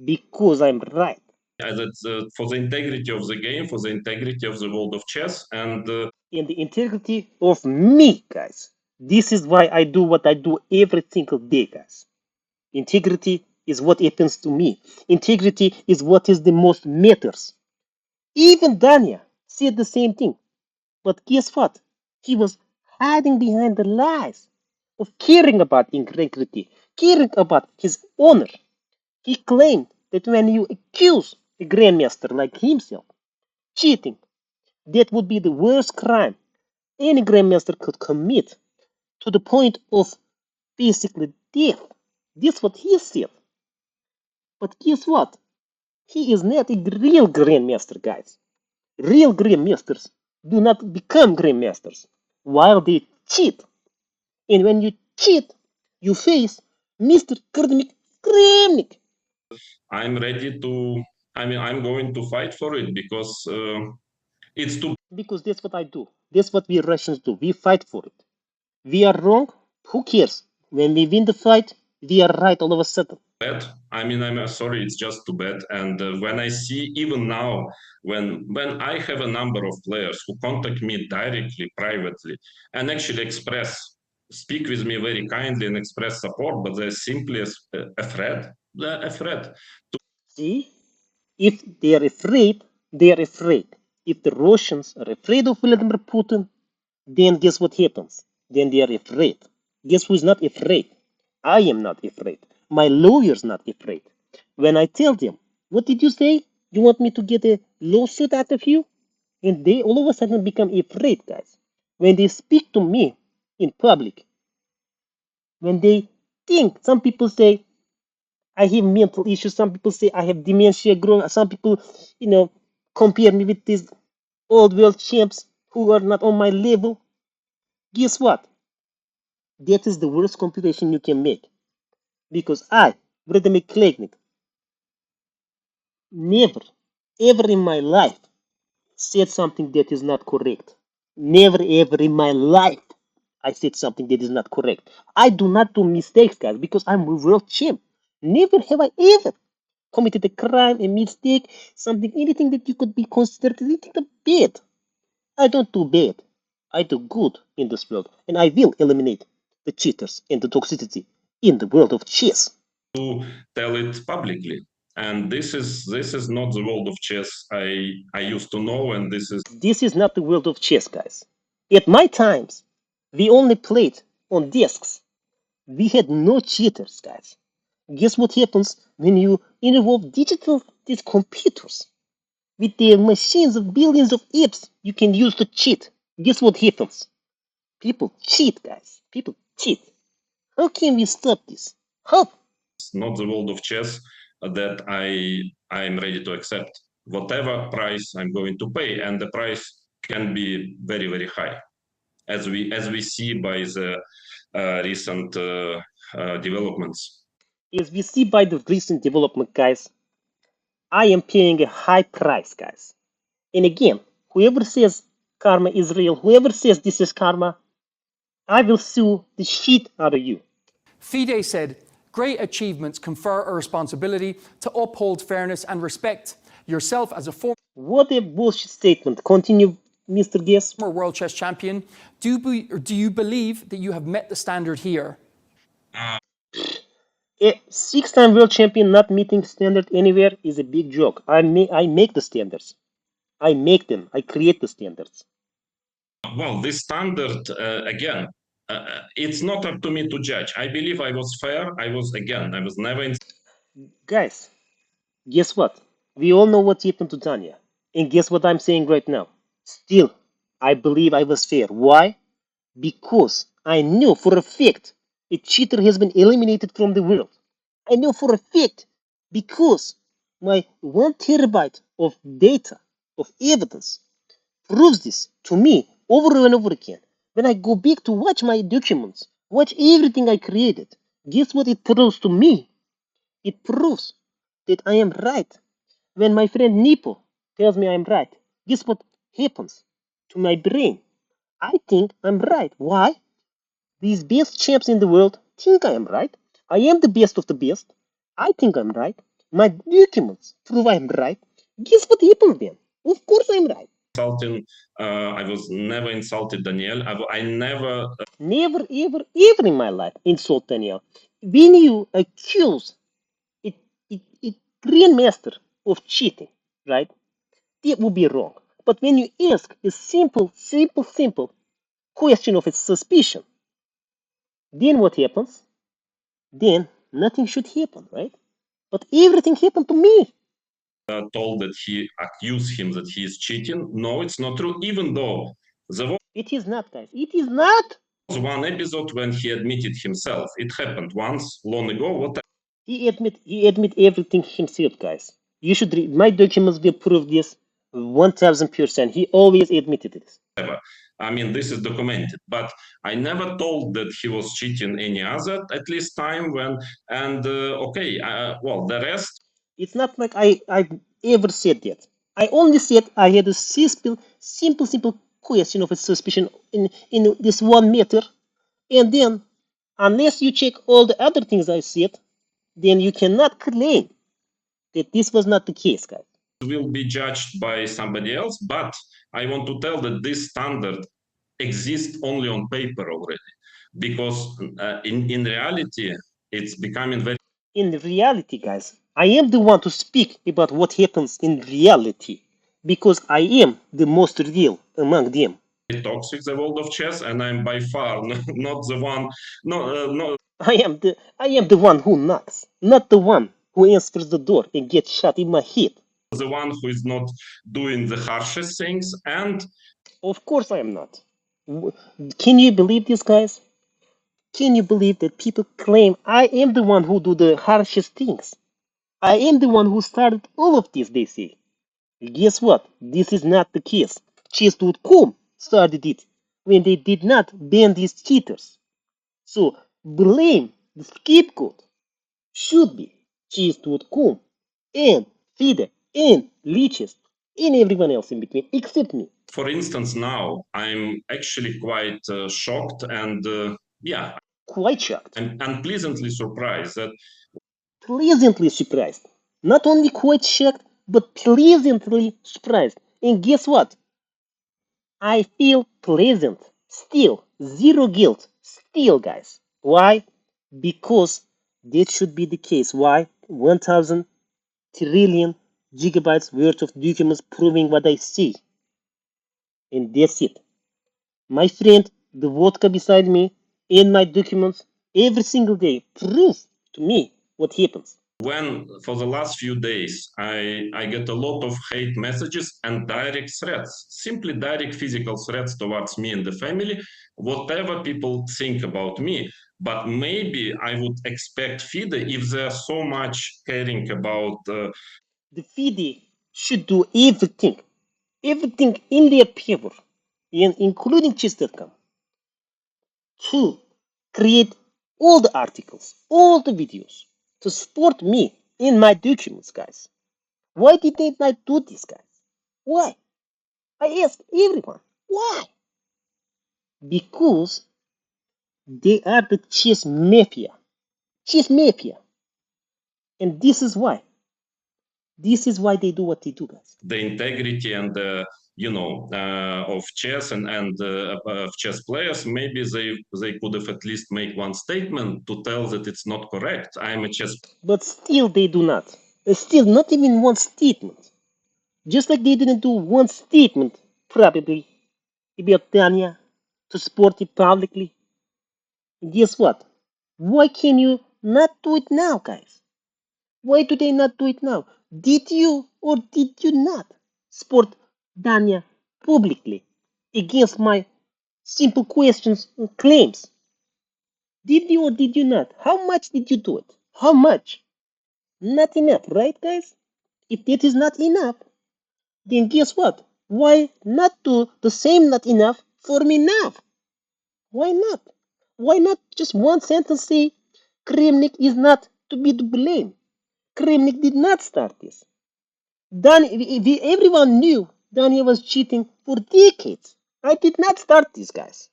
Because I'm right. That's for the integrity of the game, for the integrity of the world of chess, and In the integrity of me, guys. This is why I do what I do every single day, guys. Integrity is what happens to me. Integrity is what is the most matters. Even Dania said the same thing. But guess what? He was hiding behind the lies of caring about integrity, caring about his honor. He claimed that when you accuse a grandmaster like himself cheating, that would be the worst crime any grandmaster could commit to the point of basically death. That's what he said. But guess what? He is not a real grandmaster, guys. Real grandmasters do not become grandmasters while they cheat. And when you cheat, you face Mr. Kramnik. I'm ready to. I mean, I'm going to fight for it because it's too Because that's what I do. That's what we Russians do. We fight for it. We are wrong. Who cares? When we win the fight, we are right all of a sudden. bad. I mean, I'm sorry, it's just too bad. And when I see even now, when I have a number of players who contact me directly, privately, and actually speak with me very kindly and express support, but they're simply afraid. They're afraid. See? If they are afraid, they are afraid. If the Russians are afraid of Vladimir Putin, then guess what happens? Then they are afraid. Guess who's not afraid? I am not afraid. My lawyer's not afraid. When I tell them, what did you say? You want me to get a lawsuit out of you? And they all of a sudden become afraid, guys. When they speak to me in public, when they think, some people say, I have mental issues. Some people say I have dementia. Some people, compare me with these old world champs who are not on my level. Guess what? That is the worst computation you can make. Because I, Vladimir Kramnik, never, ever in my life said something that is not correct. Never, ever in my life I said something that is not correct. I do not do mistakes, guys, because I'm a world champ. Never have I ever committed a crime, a mistake, something, anything that you could be considered anything bad. I don't do bad. I do good in this world, and I will eliminate the cheaters and the toxicity in the world of chess. To tell it publicly. And this is not the world of chess I used to know, and this is This is not the world of chess, guys. At my times, we only played on discs. We had no cheaters, guys. Guess what happens when you involve these computers with their machines of billions of apps you can use to cheat? Guess what happens? People cheat, guys. People cheat. How can we stop this? How? not the world of chess that I'm ready to accept. Whatever price I'm going to pay, and the price can be very very high, as we see by the recent developments. As we see by the recent development, guys, I am paying a high price, guys. And again, whoever says karma is real, whoever says this is karma, I will sue the shit out of you. Fide said, great achievements confer a responsibility to uphold fairness and respect. Yourself as a former What a bullshit statement. Continue, Mr. Guest. world chess champion, do you believe that you have met the standard here? A six-time world champion not meeting standard anywhere is a big joke. I make the standards. I make them. I create the standards. Well, this standard, again, it's not up to me to judge. I believe I was fair. I was never in. Guys, guess what? We all know what happened to Tanya. And guess what I'm saying right now? Still, I believe I was fair. Why? Because I knew for a fact a cheater has been eliminated from the world. I know for a fact because my 1 terabyte of data, of evidence, proves this to me over and over again. When I go back to watch my documents, watch everything I created, guess what it proves to me? It proves that I am right. When my friend Nipo tells me I'm right, guess what happens to my brain? I think I'm right. Why? These best champs in the world think I am right. I am the best of the best. I think I'm right. My documents prove I'm right. Guess what happened then? Of course I'm right. Insulting. I was never insulted Daniel. I never. Never, ever, ever in my life insult Daniel. When you accuse a, a grandmaster of cheating, right? That would be wrong. But when you ask a simple question of a suspicion, then what happens? Then nothing should happen, right? But everything happened to me. Told that he accused him that he is cheating. No, it's not true. Even though there It is not, guys. It is not. was one episode when he admitted himself. It happened once long ago. He admit everything himself, guys. You should read my documents will prove this 1000%. He always admitted it. Whatever. I mean, this is documented, but I never told that he was cheating any other, at least time when, and okay, well, the rest. It's not like I ever said that. I only said I had a simple question of a suspicion in this 1 meter, and then unless you check all the other things I said, then you cannot claim that this was not the case, guys. Will be judged by somebody else, but I want to tell that this standard exists only on paper already, because in reality, it's becoming very In reality, guys, I am the one to speak about what happens in reality because I am the most real among them. toxic, the world of chess, and I'm by far not the one, no, I am the one who knocks, not the one who answers the door and gets shot in my head. the one who is not doing the harshest things, and Of course I am not. Can you believe this, guys? Can you believe that people claim I am the one who do the harshest things? I am the one who started all of this, they say. Guess what? This is not the case. Chess.com started it when they did not ban these cheaters. So blame, the scapegoat, should be Chess.com and FIDE and Leeches and everyone else in between except me. for instance, now I'm actually quite shocked and yeah, Quite shocked. I'm unpleasantly surprised that Pleasantly surprised. Not only quite shocked, but pleasantly surprised. And guess what? I feel pleasant. Still, zero guilt. Still, guys. Why? Because that should be the case. Why? 1000 trillion gigabytes worth of documents proving what I see. And that's it. My friend, the vodka beside me, and my documents every single day prove to me what happens. when for the last few days I get a lot of hate messages and direct threats, simply direct physical threats towards me and the family, whatever people think about me. But maybe I would expect FIDE, if they're so much caring about The FIDE should do everything in their power, and including chess.com, to create all the articles, all the videos to support me in my documents, guys. Why did they not do this, guys? Why? I ask everyone. Why? Because they are the chess mafia. Chess mafia. And this is why. This is why they do what they do, guys. The integrity and of chess and of chess players, maybe they could have at least make one statement to tell that it's not correct. I'm a chess. But still, they do not. Still, not even one statement. Just like they didn't do one statement, probably, about Tanya to support it publicly. Guess what? Why can you not do it now, guys? Why do they not do it now? Did you or did you not support Dania publicly against my simple questions and claims? Did you or did you not? How much did you do it? How much? Not enough, right, guys? If that is not enough, then guess what? Why not do the same not enough for me now? Why not? Why not just one sentence say Kramnik is not to be to blame? Kramnik did not start this. Everyone knew Daniel was cheating for decades. I did not start this, guys.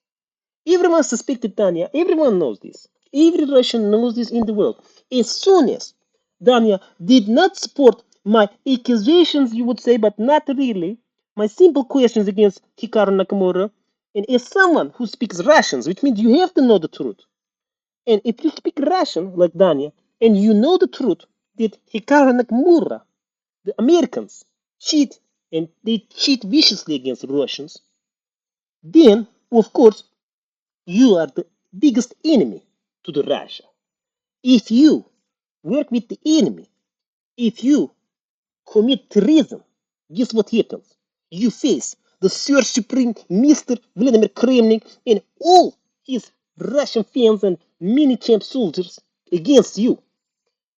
Everyone suspected Dania. Everyone knows this. Every Russian knows this in the world. As soon as Dania did not support my accusations, you would say, but not really, my simple questions against Hikaru Nakamura, and as someone who speaks Russians, which means you have to know the truth. And if you speak Russian like Dania, and you know the truth that Hikaru Nakamura, the Americans, cheat and they cheat viciously against Russians, then, of course, you are the biggest enemy to the Russia. If you work with the enemy, if you commit treason, guess what happens? You face the Sir Supreme Mr. Vladimir Kramnik and all his Russian fans and mini champ soldiers against you.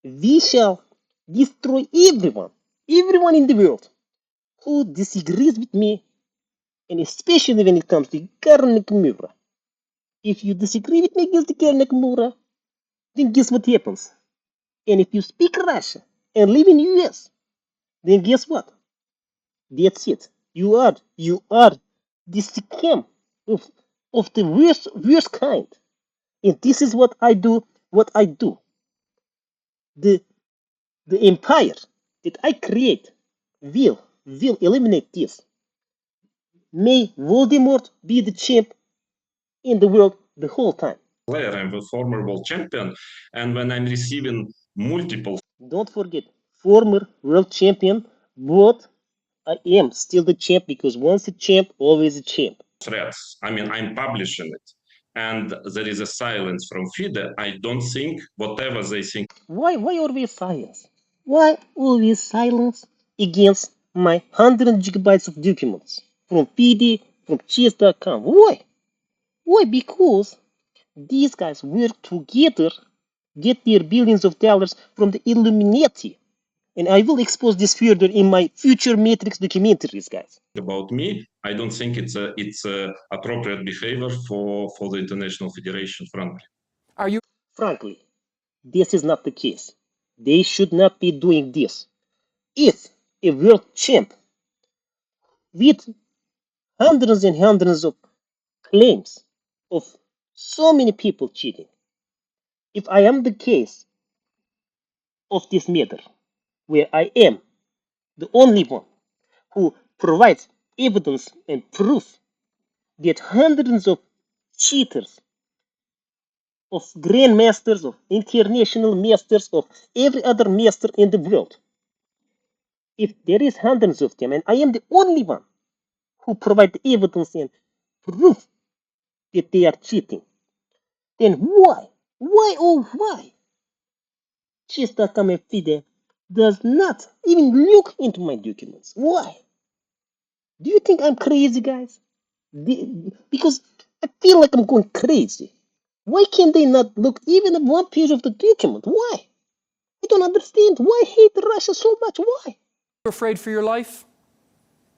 We shall destroy everyone in the world who disagrees with me, and especially when it comes to Kramnik Mura. If you disagree with me against Kramnik Mura, then guess what happens? And if you speak Russian and live in US, then guess what? That's it. You are the scam of the worst kind. And this is what I do, The the empire that I create will eliminate this. May Voldemort be the champ in the world the whole time. Player, I'm a former world champion, and when I'm receiving multiple. Don't forget, former world champion, but I am still the champ because once a champ, always a champ. Threats. I mean, I'm publishing it, and there is a silence from FIDE. I don't think whatever they think. Why always silence? Why always silence against my 100 gigabytes of documents from PD, from chess.com? Why? Why? Because these guys work together, get their billions of dollars from the Illuminati. And I will expose this further in my future Matrix documentaries, guys. About me, I don't think it's a appropriate behavior for the International Federation, frankly. Frankly, this is not the case. They should not be doing this. If a world champ with hundreds and hundreds of claims of so many people cheating, if I am the case of this matter, where I am the only one who provides evidence and proof that hundreds of cheaters, of grandmasters, of international masters, of every other master in the world, if there is hundreds of them, and I am the only one who provide the evidence and proof that they are cheating, then why Chess.com and FIDE does not even look into my documents? Why? Do you think I'm crazy, guys? Because I feel like I'm going crazy. Why can't they not look even at one page of the document? Why? I don't understand. Why hate Russia so much? Why? Afraid for your life?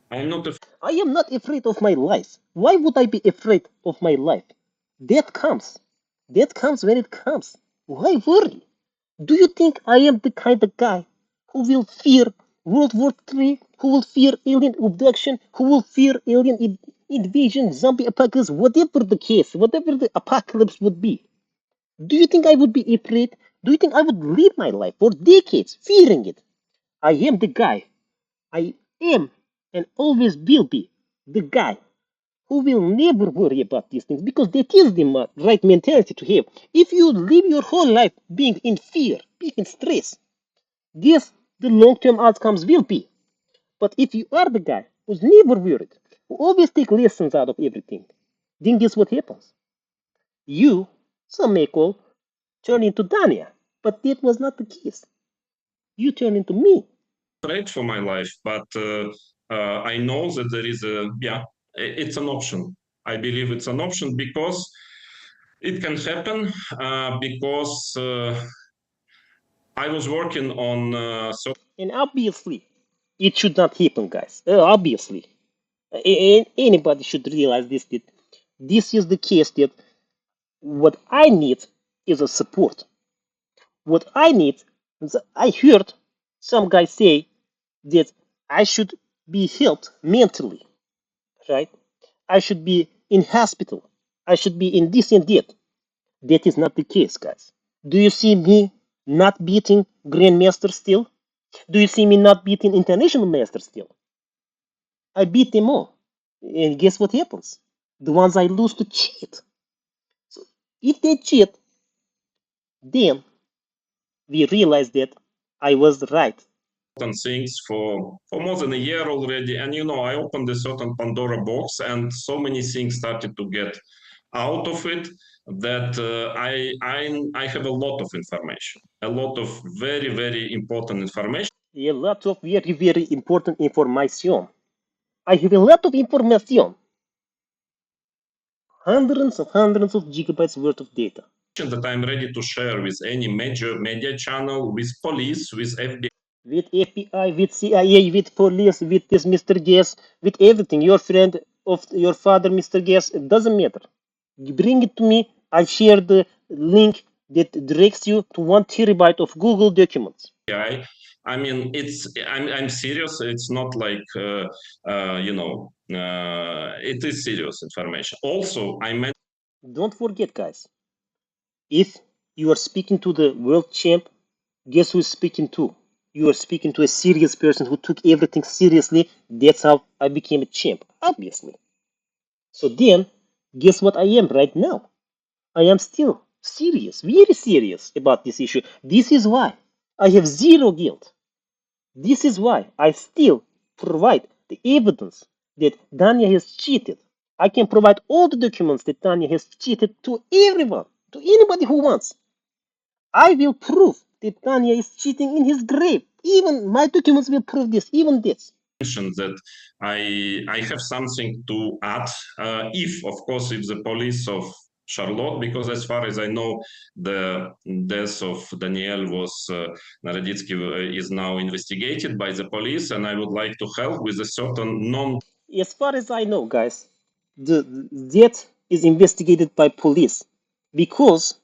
I'm not I am not afraid of my life. Why would I be afraid of my life? Death comes. Death comes when it comes. Why worry? Do you think I am the kind of guy who will fear World War III, who will fear alien abduction, who will fear alien invasion, zombie apocalypse, whatever the case, whatever the apocalypse would be? Do you think I would be afraid? Do you think I would live my life for decades fearing it? I am the guy. I am and always will be the guy who will never worry about these things because that is the right mentality to have. If you live your whole life being in fear, being in stress, guess the long-term outcomes will be. But if you are the guy who's never worried, who always take lessons out of everything, then guess what happens? You, some may call, turn into Dania. But that was not the case. You turn into me. Afraid for my life, but I know that there is it's an option. I believe it's an option because it can happen because I was working on And obviously, it should not happen, guys. Obviously. Anybody should realize this, that this is the case that what I need is a support. What I need is I heard some guy say that I should be helped mentally, right? I should be in hospital. I should be in this and that. That is not the case, guys. Do you see me not beating Grandmaster still? Do you see me not beating International Master still? I beat them all. And guess what happens? The ones I lose to cheat. So if they cheat, then we realize that I was right. things for more than a year already, and I opened a certain Pandora box, and so many things started to get out of it that I have a lot of information, a lot of very very important information. A lot of very, very important information. I have a lot of information. Hundreds of gigabytes worth of data. That I'm ready to share with any major media channel, with police, with FBI. With FBI, with CIA, with police, with this Mr. Guess, with everything. Your friend of your father, Mr. Guess, it doesn't matter. You bring it to me. I share the link that directs you to 1 terabyte of Google documents. I mean, I'm serious. It's not like it is serious information. Also, I meant. Don't forget, guys. If you are speaking to the world champ, guess who is speaking to? You are speaking to a serious person who took everything seriously. That's how I became a champ, obviously. So then, guess what I am right now? I am still serious, very serious about this issue. This is why I have zero guilt. This is why I still provide the evidence that Dania has cheated. I can provide all the documents that Dania has cheated to everyone, to anybody who wants. I will prove that Dania is cheating in his grave. Even my documents will prove this, even this. That I have something to add, if of course if the police of Charlotte, because as far as I know, the death of Daniel was Naroditsky is now investigated by the police, and I would like to help with a certain non. As far as I know, guys, the death is investigated by police because,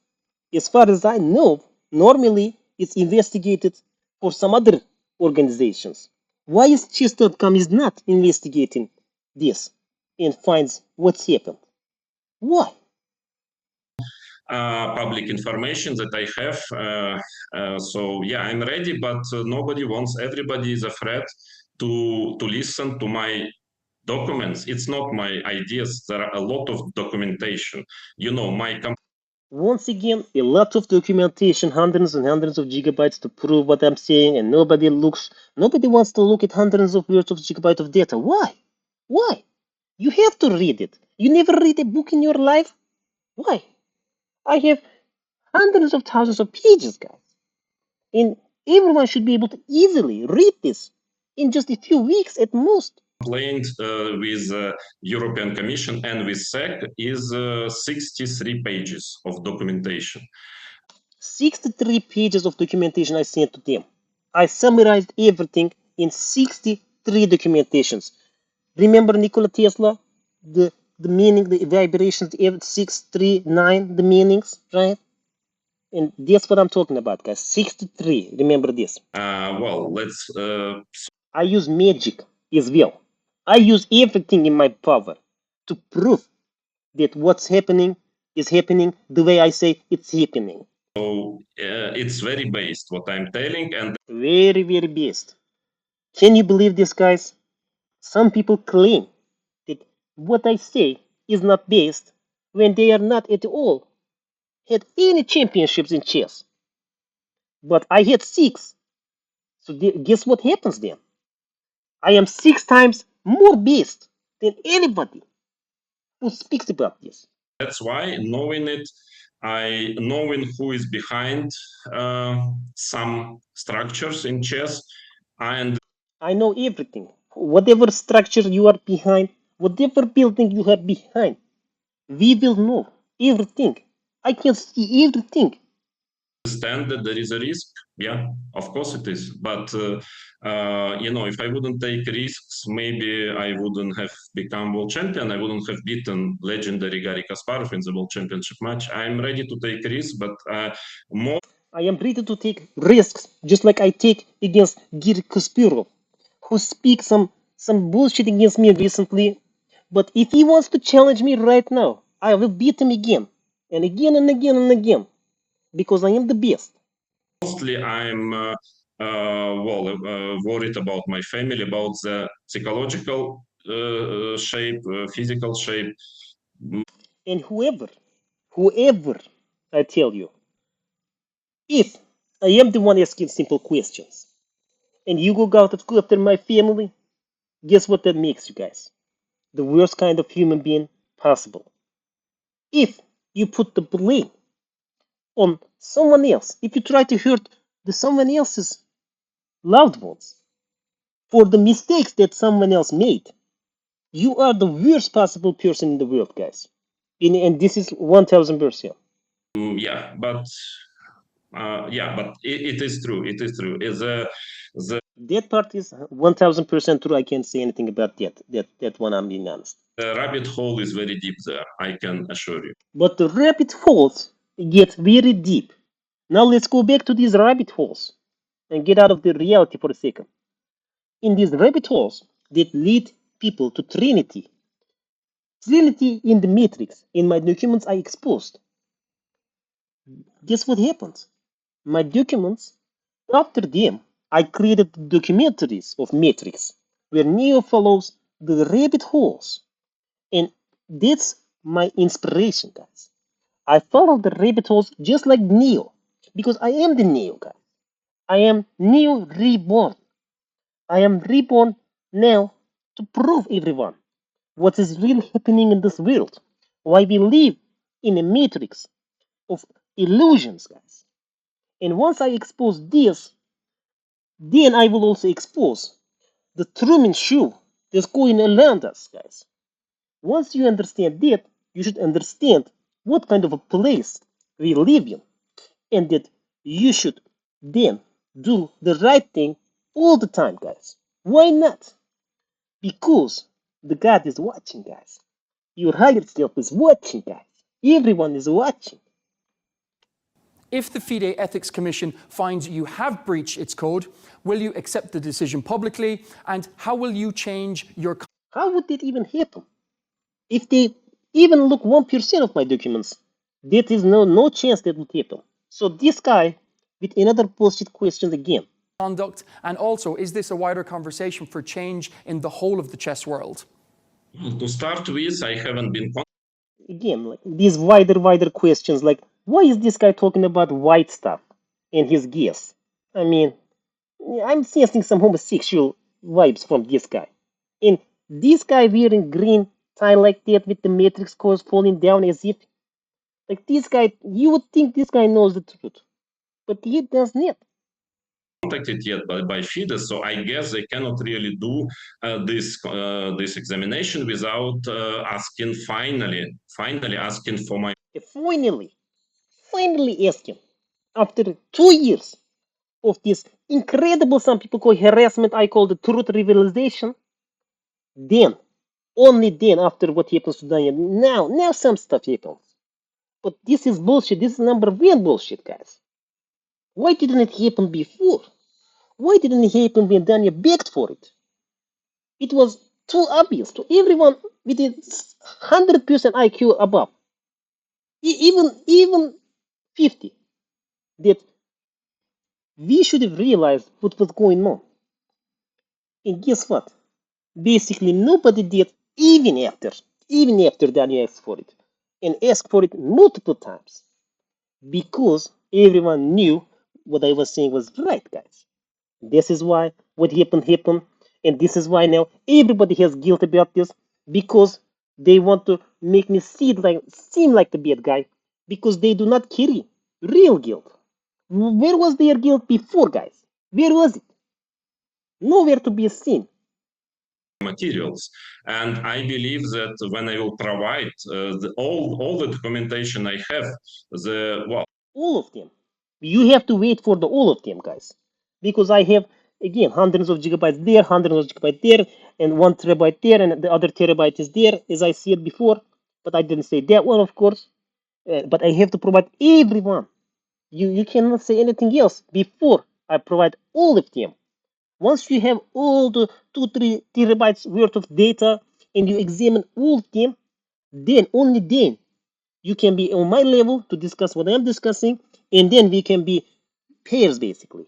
as far as I know, normally it's investigated for some other organizations. Why is Chess.com is not investigating this and finds what's happened? Why? Public information that I have. So yeah, I'm ready, but nobody wants. Everybody is afraid to listen to my documents. It's not my ideas. There are a lot of documentation. My Once again, a lot of documentation, hundreds and hundreds of gigabytes to prove what I'm saying, and nobody wants to look at hundreds of words of gigabyte of data. Why? Why? You have to read it. You never read a book in your life? Why? I have hundreds of thousands of pages, guys. And everyone should be able to easily read this in just a few weeks at most. complaint with European Commission and with SEC is 63 pages of documentation. 63 pages of documentation I sent to them. I summarized everything in 63 documentations. Remember Nikola Tesla? The meaning, the vibrations, 639, the meanings, right? And that's what I'm talking about, guys. 63. Remember this. Well, let's. I use magic as well. I use everything in my power to prove that what's happening is happening the way I say it's happening. So it's very based what I'm telling, and very, very based. Can you believe this, guys? Some people claim that what I say is not based when they are not at all had any championships in chess. But I had six. So guess what happens then? I am six times more based than anybody who speaks about this. That's why knowing it, knowing who is behind some structures in chess, and I know everything. Whatever structure you are behind, whatever building you are behind, we will know everything. I can see everything. understand that there is a risk. Yeah, of course it is. But if I wouldn't take risks, maybe I wouldn't have become world champion. I wouldn't have beaten legendary Garry Kasparov in the world championship match. I'm ready to take risks, but more. I am ready to take risks, just like I take against Garry Kasparov, who speaks some bullshit against me recently. But if he wants to challenge me right now, I will beat him again and again and again and again because I am the best. Mostly I'm worried about my family, about the psychological shape, physical shape. And whoever, I tell you, if I am the one asking simple questions and you go out after my family, guess what that makes you guys? The worst kind of human being possible. If you put the blame on someone else, if you try to hurt someone else's loved ones for the mistakes that someone else made, you are the worst possible person in the world, guys. And this is 1000%. But it is true. It is true. That part is 1000% true. I can't say anything about that one, I'm being honest. The rabbit hole is very deep there, I can assure you. But the rabbit holes get very deep. Now let's go back to these rabbit holes and get out of the reality for a second. In these rabbit holes that lead people to Trinity. Trinity in the Matrix, in my documents I exposed. Guess what happens? My documents, after them, I created documentaries of Matrix, where Neo follows the rabbit holes. And that's my inspiration, guys. I follow the rabbit holes just like Neo, because I am the Neo guy. I am Neo reborn. I am reborn now to prove everyone what is really happening in this world. Why we live in a matrix of illusions, guys. And once I expose this, then I will also expose the Truman Show that's going around us, guys. Once you understand that, you should understand what kind of a place we live in, and that you should then do the right thing all the time, guys. Why not? Because the God is watching, guys. Your higher self is watching, guys. Everyone is watching. If the FIDE Ethics Commission finds you have breached its code, will you accept the decision publicly, and how will you change your... How would that even happen? If they even look 1% of my documents, there is no chance that would happen. So this guy with another bullshit question again. conduct? And also, is this a wider conversation for change in the whole of the chess world? To start with, I haven't been Again, like these wider questions, like why is this guy talking about white stuff and his guess? I mean, I'm sensing some homosexual vibes from this guy. And this guy wearing green tie like that with the matrix cores falling down as if, like this guy, you would think this guy knows the truth, but he does not. contacted yet by FIDE, so I guess they cannot really do this examination without finally asking for my. Finally asking, after 2 years of this incredible, some people call harassment, I call the truth realization, then, only then, after what happens to Daniel, now some stuff happens. But this is bullshit. This is number one bullshit, guys. Why didn't it happen before? Why didn't it happen when Daniel begged for it? It was too obvious to everyone with a 100% IQ above, even 50, that we should have realized what was going on. And guess what? Basically, nobody did even after Daniel asked for it, and asked for it multiple times because everyone knew what I was saying was right, guys. This is why what happened, and this is why now everybody has guilt about this because they want to make me seem like the bad guy because they do not carry real guilt. Where was their guilt before, guys? Where was it? Nowhere to be seen. Materials. And I believe that when I will provide all the documentation I have, All of them. You have to wait for the all of them, guys, because I have again hundreds of gigabytes there, hundreds of gigabytes there, and 1 terabyte there, and the other terabyte is there, as I said before. But I didn't say that one, of course. But I have to provide everyone. You cannot say anything else before I provide all of them. Once you have all the 2-3 terabytes worth of data and you examine all of them, then only then you can be on my level to discuss what I'm discussing, and then we can be peers basically,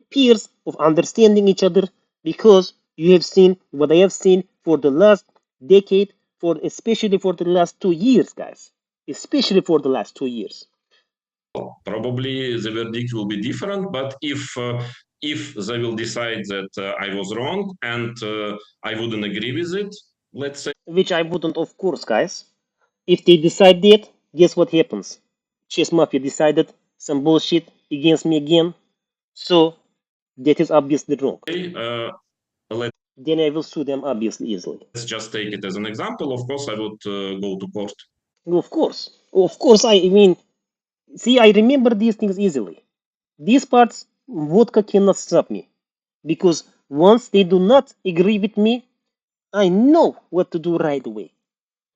peers of understanding each other because you have seen what I have seen for the last decade, for especially for the last 2 years, guys, especially for the last 2 years. probably the verdict will be different. But if they will decide that I was wrong and I wouldn't agree with it, let's say, Which I wouldn't, of course, guys. If they decide that, guess what happens? Chess Mafia decided some bullshit against me again, so that is obviously wrong. uh, let's Then I will sue them obviously easily. just take it as an example. Of course, I would go to court. Of course. I mean, see, I remember these things easily. These parts, vodka cannot stop me because once they do not agree with me, I know what to do right away.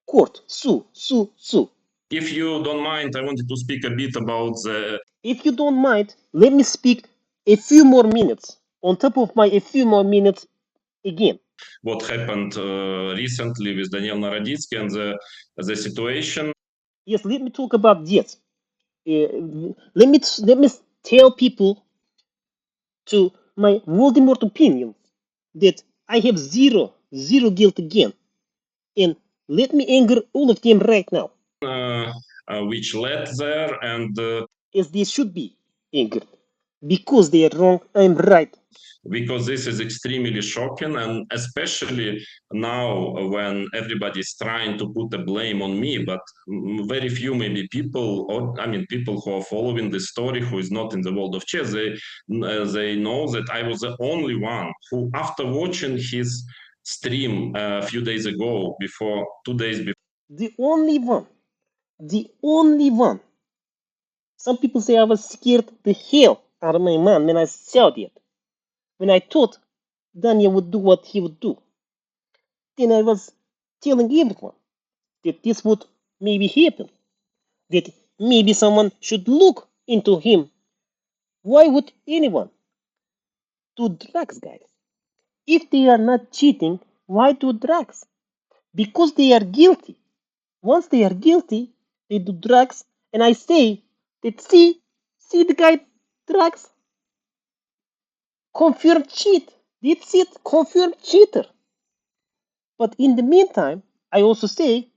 Court, sue, sue, sue. If you don't mind, I wanted to speak a bit about the If you don't mind, let me speak a few more minutes on top of my a few more minutes again. what happened recently with Daniel Naroditsky and the situation. Yes, let me talk about that. Let me tell people to my Voldemort opinion that I have zero guilt again, and let me anger all of them right now, Which led there, and as they should be angered, because they are wrong. I'm right. because this is extremely shocking, and especially now when everybody is trying to put the blame on me, but very few maybe people, or I mean people who are following the story, who is not in the world of chess, they know that I was the only one who, after watching his stream a few days ago, before 2 days before, The only one. The only one. Some people say I was scared the hell out of my mind when I saw that. When I thought Daniel would do what he would do. Then I was telling everyone that this would maybe happen. That maybe someone should look into him. Why would anyone do drugs, guys? If they are not cheating, why do drugs? Because they are guilty. Once they are guilty, they do drugs, and I say that see the guy drugs, confirmed cheat. That's it, confirmed cheater. But in the meantime, I also say,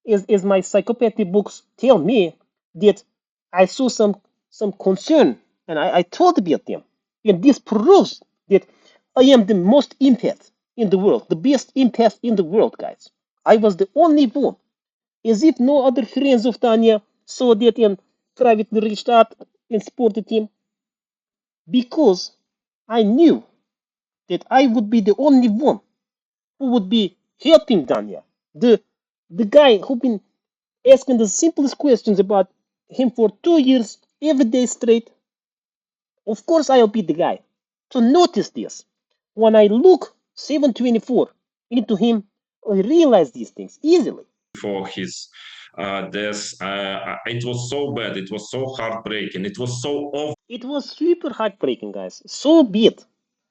as my psychopathy books tell me, that I saw some concern, and I told about them. And this proves that I am the most empath in the world, the best empath in the world, guys. I was the only one, as if no other friends of Tanya saw that and privately reached out and supported him, because I knew that I would be the only one who would be helping Tanya. The guy who been asking the simplest questions about him for 2 years, every day straight. Of course, I'll be the guy to notice this. When I look 724 into him, I realize these things easily. before his death, it was so bad, it was so heartbreaking, it was so awful. It was super heartbreaking, guys. So bad.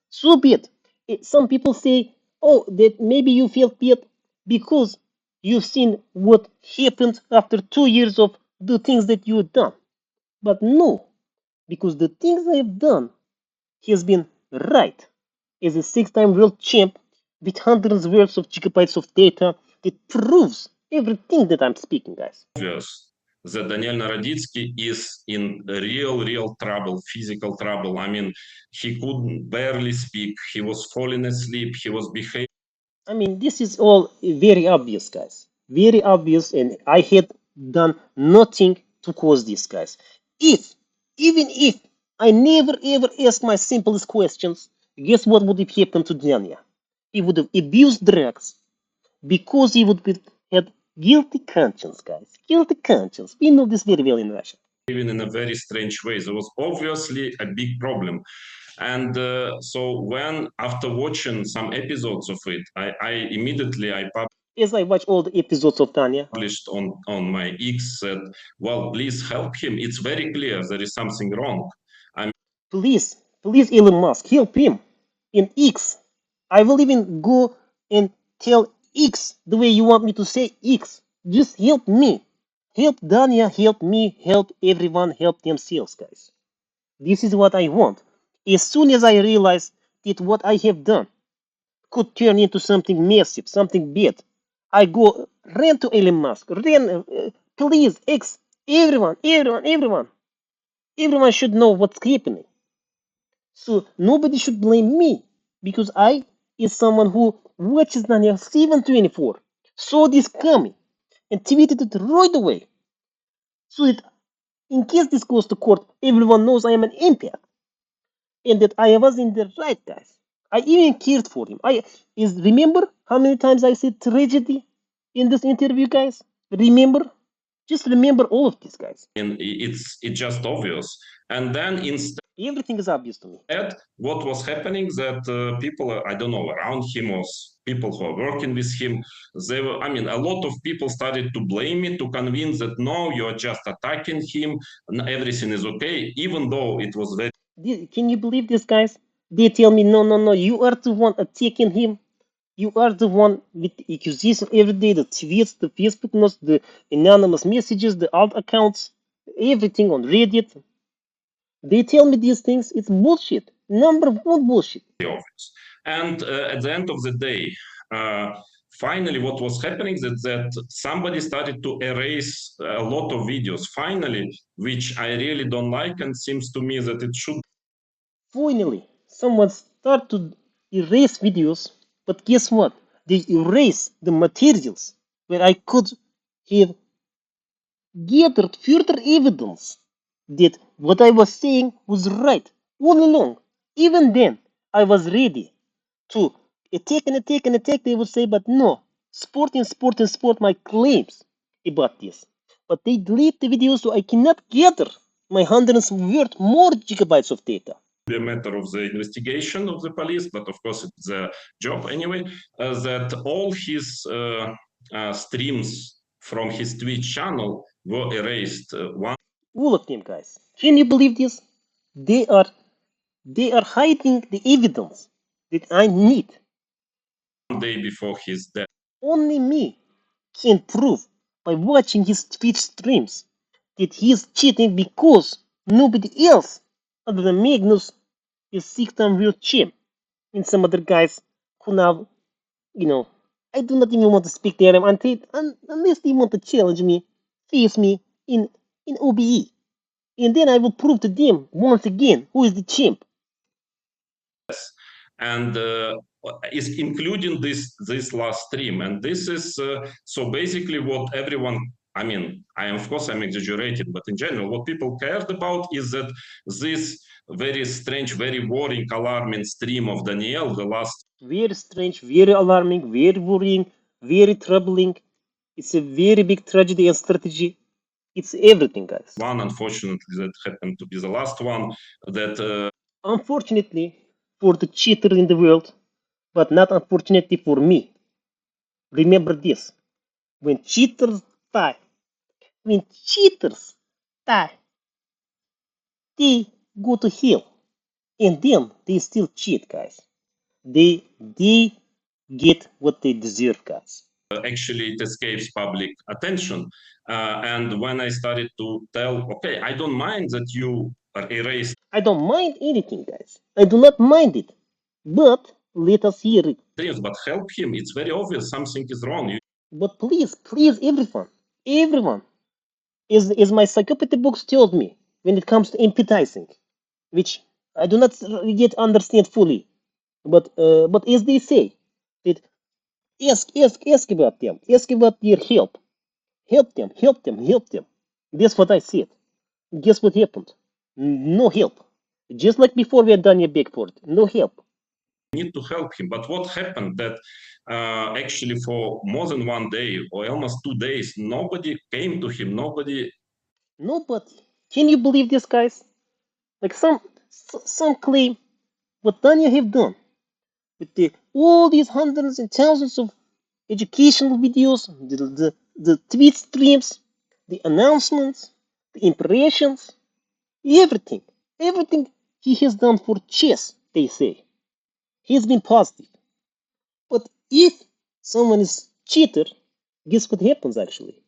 So bad. Some people say, oh, that maybe you feel bad because you've seen what happened after 2 years of the things that you've done. But no, because the things I've done has been right. as a six-time world champ with hundreds of words of gigabytes of data that proves everything that I'm speaking, guys. Obvious that Daniel Naroditsky is in real trouble, physical trouble. I mean, he could barely speak. He was falling asleep. He was behaving. I mean, this is all very obvious, guys. Very obvious, and I had done nothing to cause this, guys. Even if I never ever asked my simplest questions, guess what would have happened to Dania? He would have abused drugs because he would have had guilty conscience, guys. Guilty conscience. We know this very well in Russia. Even in a very strange way. There was obviously a big problem. And so when, after watching some episodes of it, I immediately As I watch all the episodes of Tanya, published on my X said, well, please help him. It's very clear there is something wrong. please, please, Elon Musk, help him. In X, I will even go and tell X the way you want me to say X. Just help me. Help Dania, help me, help everyone, help themselves, guys. This is what I want. As soon as I realize that what I have done could turn into something massive, something bad, I go ran to Elon Musk, please, X, everyone should know what's happening. So nobody should blame me because I is someone who watches Daniel 724, saw this coming, and tweeted it right away. So that in case this goes to court, everyone knows I am an empath and that I was in the right, guys. I even cared for him. Remember how many times I said tragedy in this interview, guys? Remember? Just remember all of this, guys. And it's just obvious. And then instead, everything is obvious to me. What was happening that people, I don't know, around him or people who are working with him, they were, I mean, a lot of people started to blame me, to convince that no, you're just attacking him, and everything is okay, even though it was very. Can you believe this, guys? They tell me, no, you are the one attacking him. You are the one with accusation every day, the tweets, the Facebook notes, the anonymous messages, the alt accounts, everything on Reddit. They tell me these things. It's bullshit. Number one bullshit. Obvious. And at the end of the day, finally, what was happening is that somebody started to erase a lot of videos, finally, which I really don't like, and seems to me that it should. Finally, someone started to erase videos, but guess what? They erase the materials where I could have gathered further evidence that what I was saying was right all along. Even then, I was ready to attack, they would say, but no, sport my claims about this. But they delete the video so I cannot gather my hundreds of more gigabytes of data. Be a matter of the investigation of the police, but of course it's a job anyway, that all his streams from his Twitch channel were erased. All of them, guys. Can you believe this? They are hiding the evidence that I need. One day before his death. Only me can prove by watching his Twitch streams that he is cheating because nobody else other than Magnus is six-time world champ. And some other guys who now, I do not even want to speak to them unless they want to challenge me, face me in OBE. And then I will prove to them once again who is the champ. And is including this last stream, and this is so basically what everyone. I mean, I'm exaggerating, but in general, what people cared about is that this very strange, very worrying, alarming stream of Daniel, the last. Very strange, very alarming, very worrying, very troubling. It's a very big tragedy and strategy. It's everything, guys. One, unfortunately, that happened to be the last one. That unfortunately for the cheater in the world, but not unfortunately for me. Remember this: when cheaters die, they go to hell, and then they still cheat, guys. They get what they deserve, guys. Actually, it escapes public attention. And when I started to tell, okay, I don't mind that you are erased. I don't mind anything, guys. I do not mind it. But let us hear it. But help him. It's very obvious something is wrong. But please, everyone, is my psychopathy books told me when it comes to empathizing, which I do not yet understand fully. But as they say, that ask about them, ask about their help them. That's what I said. Guess what happened? No help. Just like before we had done a backport, no help. Need to help him. But what happened that actually for more than 1 day or almost 2 days, nobody came to him. Nobody. Nobody. Can you believe this, guys? Like some claim what Danya have done with all these hundreds and thousands of educational videos, the tweet streams, the announcements, the impressions, everything he has done for chess, they say. He's been positive. But if someone is cheater, guess what happens actually?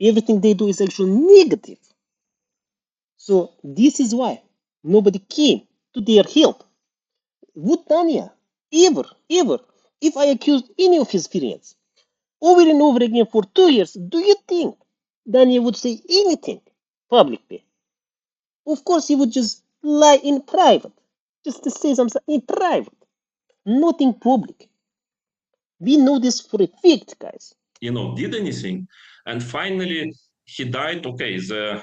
Everything they do is actually negative. So this is why nobody came to their help. Would Tanya ever, if I accused any of his friends over and over again for 2 years, do you think Daniel would say anything publicly? Of course, he would just lie in private, just to say something in private, not in public. We know this for a fact, guys. Did anything, and finally he died. Okay, the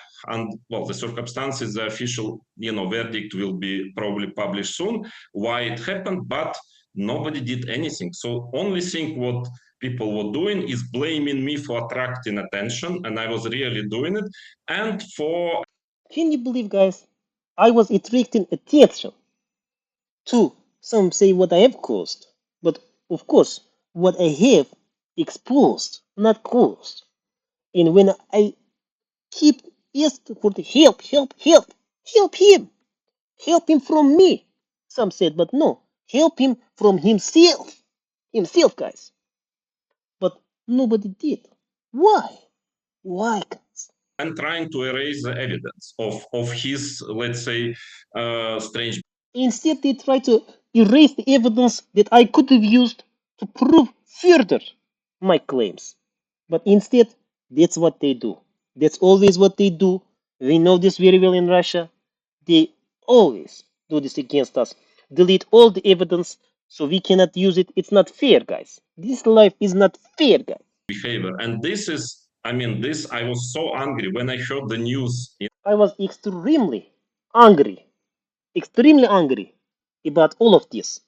circumstances, the official verdict will be probably published soon. Why it happened, but nobody did anything. So only thing what people were doing is blaming me for attracting attention, and I was really doing it, and for. Can you believe, guys? I was attracting attention to some say what I have caused, but of course, what I have exposed, not caused. And when I keep asking for the help him from me. Some said, but no, help him from himself, guys. But nobody did. Why? Why, guys? And trying to erase the evidence of his, let's say, strange. Instead, they try to erase the evidence that I could have used to prove further my claims. But instead, that's what they do. That's always what they do. We know this very well in Russia. They always do this against us. Delete all the evidence so we cannot use it. It's not fair, guys. This life is not fair, guys. Behavior, and this is, I was so angry when I heard the news. I was extremely angry about all of this.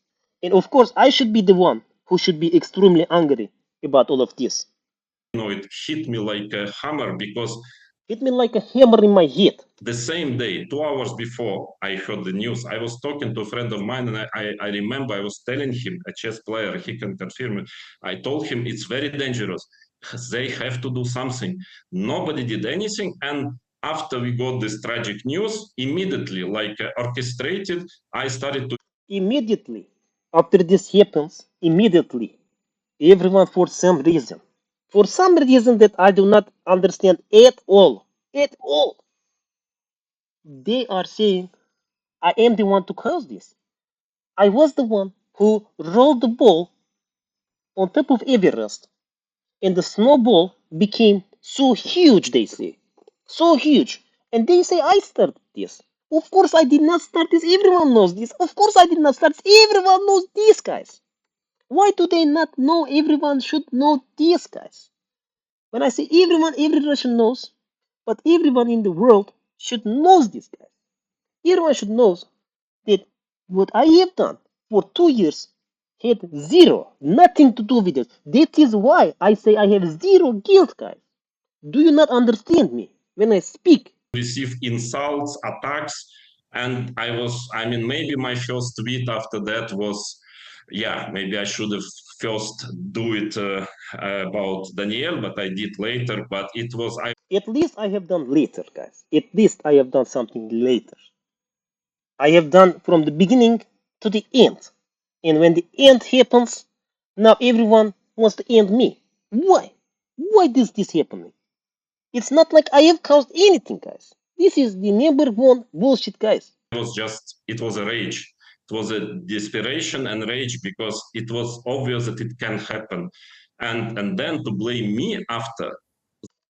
And of course, I should be the one who should be extremely angry about all of this. It hit me like a hammer because Hit me like a hammer in my head. the same day, 2 hours before I heard the news, I was talking to a friend of mine, and I remember I was telling him, a chess player, he can confirm it. I told him it's very dangerous. They have to do something. Nobody did anything, and after we got this tragic news, immediately, like orchestrated, I started to. Immediately after this happens, everyone for some reason that I do not understand at all, they are saying I am the one to cause this. I was the one who rolled the ball on top of Everest, and the snowball became so huge, they say. So huge. And they say I started this. Of course I did not start this. Everyone knows this. Of course I did not start this. Everyone knows this, guys. Why do they not know? Everyone should know this, guys. When I say everyone, every Russian knows, but everyone in the world should know this, guys. Everyone should know that what I have done for 2 years had nothing to do with it. That is why I say I have zero guilt, guys. Do you not understand me when I speak? Receive insults, attacks, and maybe my first tweet after that was, yeah, maybe I should have first do it about Daniel, but I did later. But it was At least I have done later, guys. At least I have done something later. I have done from the beginning to the end. And when the end happens, now everyone wants to end me. Why? Why is this happening? It's not like I have caused anything, guys. This is the number one bullshit, guys. it was a rage. It was a desperation and rage because it was obvious that it can happen. And then to blame me after,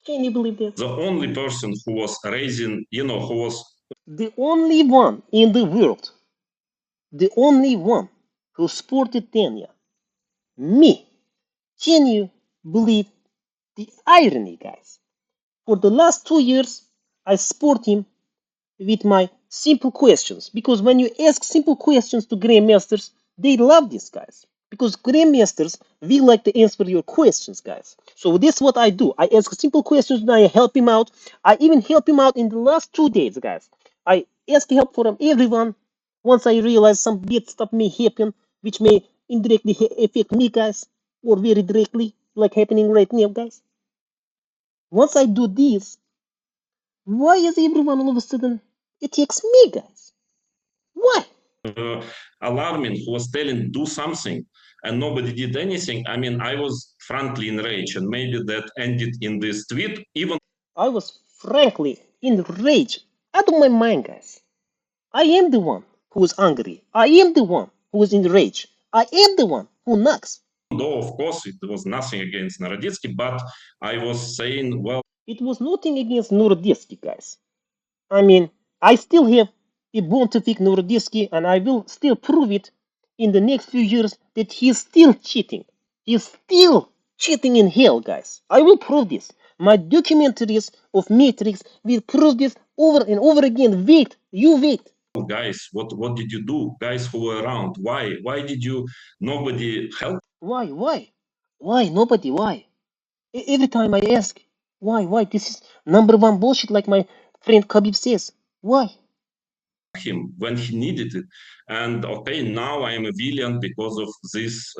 Can you believe that? the only person who was raising, who was The only one in the world, the only one who supported Tanya, me. Can you believe the irony, guys? For the last 2 years, I support him with my simple questions. Because when you ask simple questions to grandmasters, they love these guys. Because grandmasters will like to answer your questions, guys. So this is what I do. I ask simple questions and I help him out. I even help him out in the last 2 days, guys. I ask help from everyone once I realize some bad stuff may happen, which may indirectly affect me, guys, or very directly, like happening right now, guys. Once I do this, why is everyone all of a sudden attacks me, guys? Why? alarming, who was telling do something, and nobody did anything. I mean, I was frankly enraged, and maybe that ended in this tweet. Even I was frankly enraged out of my mind, guys. I am the one who is angry. I am the one who is enraged. I am the one who knocks. though, of course, it was nothing against Naroditsky, but I was saying, well, It was nothing against Norodetsky, guys. I mean, I still have a bone to pick Norodetsky, and I will still prove it in the next few years that he's still cheating. He's still cheating in hell, guys. I will prove this. My documentaries of Matrix will prove this over and over again. Wait, you wait. guys, what did you do? Guys who were around, why did you nobody help Why? Nobody, why? Every time I ask, why? This is number one bullshit, like my friend Khabib says. Why? him when he needed it? And okay, now I am a villain because of this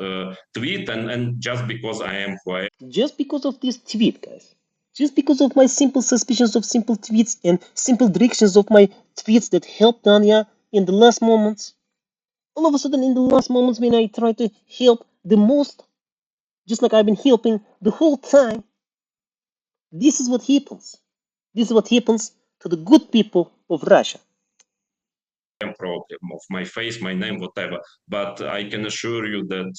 tweet, and just because I am who I Just because of this tweet, guys. Just because of my simple suspicions of simple tweets and simple directions of my tweets that helped Tanya in the last moments. All of a sudden, in the last moments when I try to help the most, just like I've been helping the whole time, this is what happens. This is what happens to the good people of Russia. am problem of my face, my name, whatever. But I can assure you that,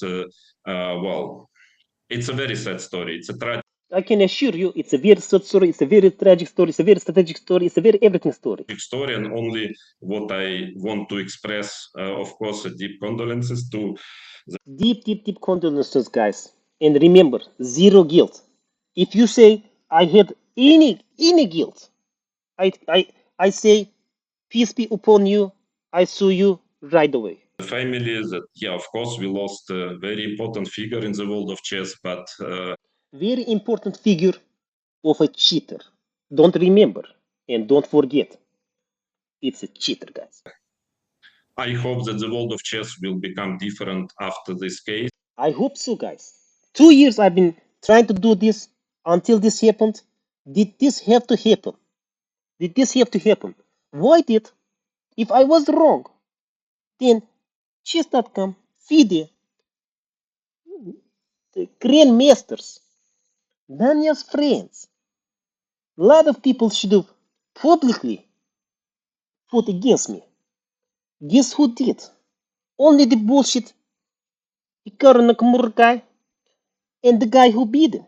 well, it's a very sad story. It's a tragic I can assure you, it's a very sad story, it's a very tragic story, it's a very strategic story, it's a very everything story. story, and only what I want to express, of course, deep condolences to Deep condolences, guys. And remember, zero guilt. If you say I had any guilt, I I I say peace be upon you. I sue you right away. the family. That, yeah, of course, we lost a very important figure in the world of chess, but Very important figure of a cheater. Don't remember and don't forget. It's a cheater, guys. I hope that the world of chess will become different after this case. I hope so, guys. 2 years I've been trying to do this until this happened. Did this have to happen? Did this have to happen? Why did? If I was wrong, then chess.com, FIDE, the grandmasters, Danya's friends, a lot of people should have publicly fought against me. Guess who did? Only the bullshit Hikaru Nakamura guy and the guy who beat him,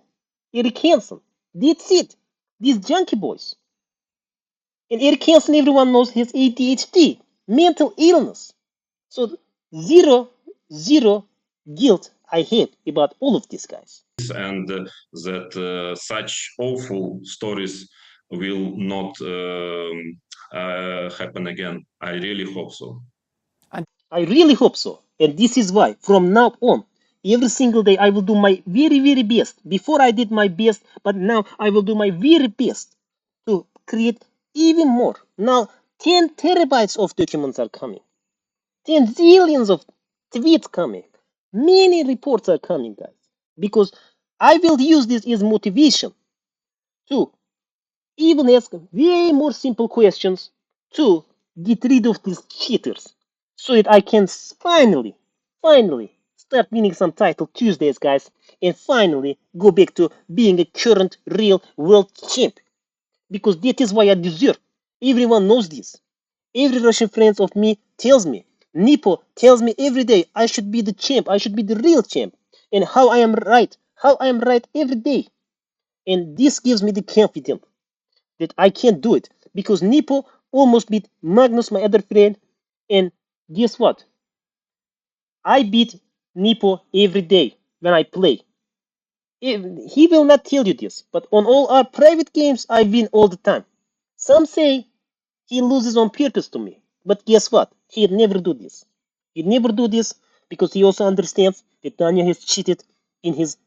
Eric Hansen. That's it. These junkie boys. And Eric Hansen, everyone knows, has ADHD, mental illness. So zero guilt I have about all of these guys. And that such awful stories will not happen again. I really hope so. I really hope so. And this is why, from now on, every single day I will do my very best. Before I did my best, but now I will do my very best to create even more. Now, 10 terabytes of documents are coming, 10 zillions of tweets coming, many reports are coming, guys. Because I will use this as motivation to even ask way more simple questions to get rid of these cheaters so that I can finally start winning some title Tuesdays, guys, and finally go back to being a current real world champ. Because that is why I deserve. Everyone knows this. Every Russian friend of me tells me, Nepo tells me every day I should be the champ, I should be the real champ, and how I am right every day. And this gives me the confidence that I can do it because Nepo almost beat Magnus, my other friend, and guess what? I beat Nepo every day when I play. He will not tell you this, but on all our private games, I win all the time. Some say he loses on purpose to me, but guess what? He'd never do this. He'd never do this because he also understands that Tanya has cheated in his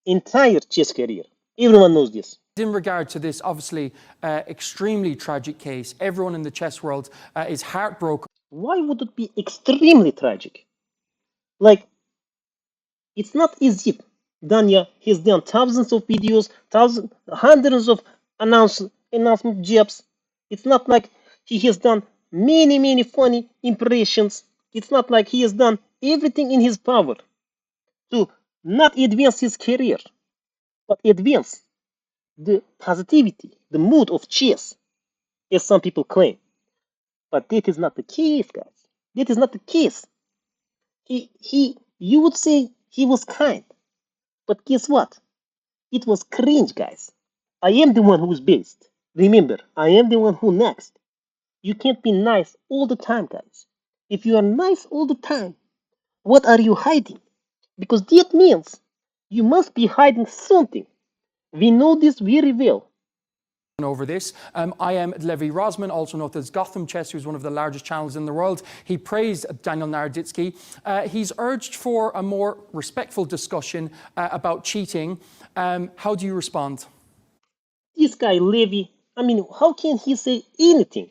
entire chess career. Everyone knows this. In regard to this, obviously, extremely tragic case, everyone in the chess world is heartbroken. Why would it be extremely tragic? Like, it's not as if Danya has done thousands of videos, hundreds of announcement jobs. It's not like he has done many funny impressions. It's not like he has done everything in his power to not advance his career, but advance the positivity, the mood of chess, as some people claim. But that is not the case, guys. That is not the case. You would say he was kind, but guess what? It was cringe, guys. I am the one who's best. Remember, I am the one who next. You can't be nice all the time, guys. If you are nice all the time, what are you hiding? Because that means you must be hiding something. We know this very well. Over this. I am Levi Rosman, also known as Gotham Chess, who's one of the largest channels in the world. He praised Daniel Naroditsky. He's urged for a more respectful discussion about cheating. How do you respond? This guy, Levi, I mean, how can he say anything?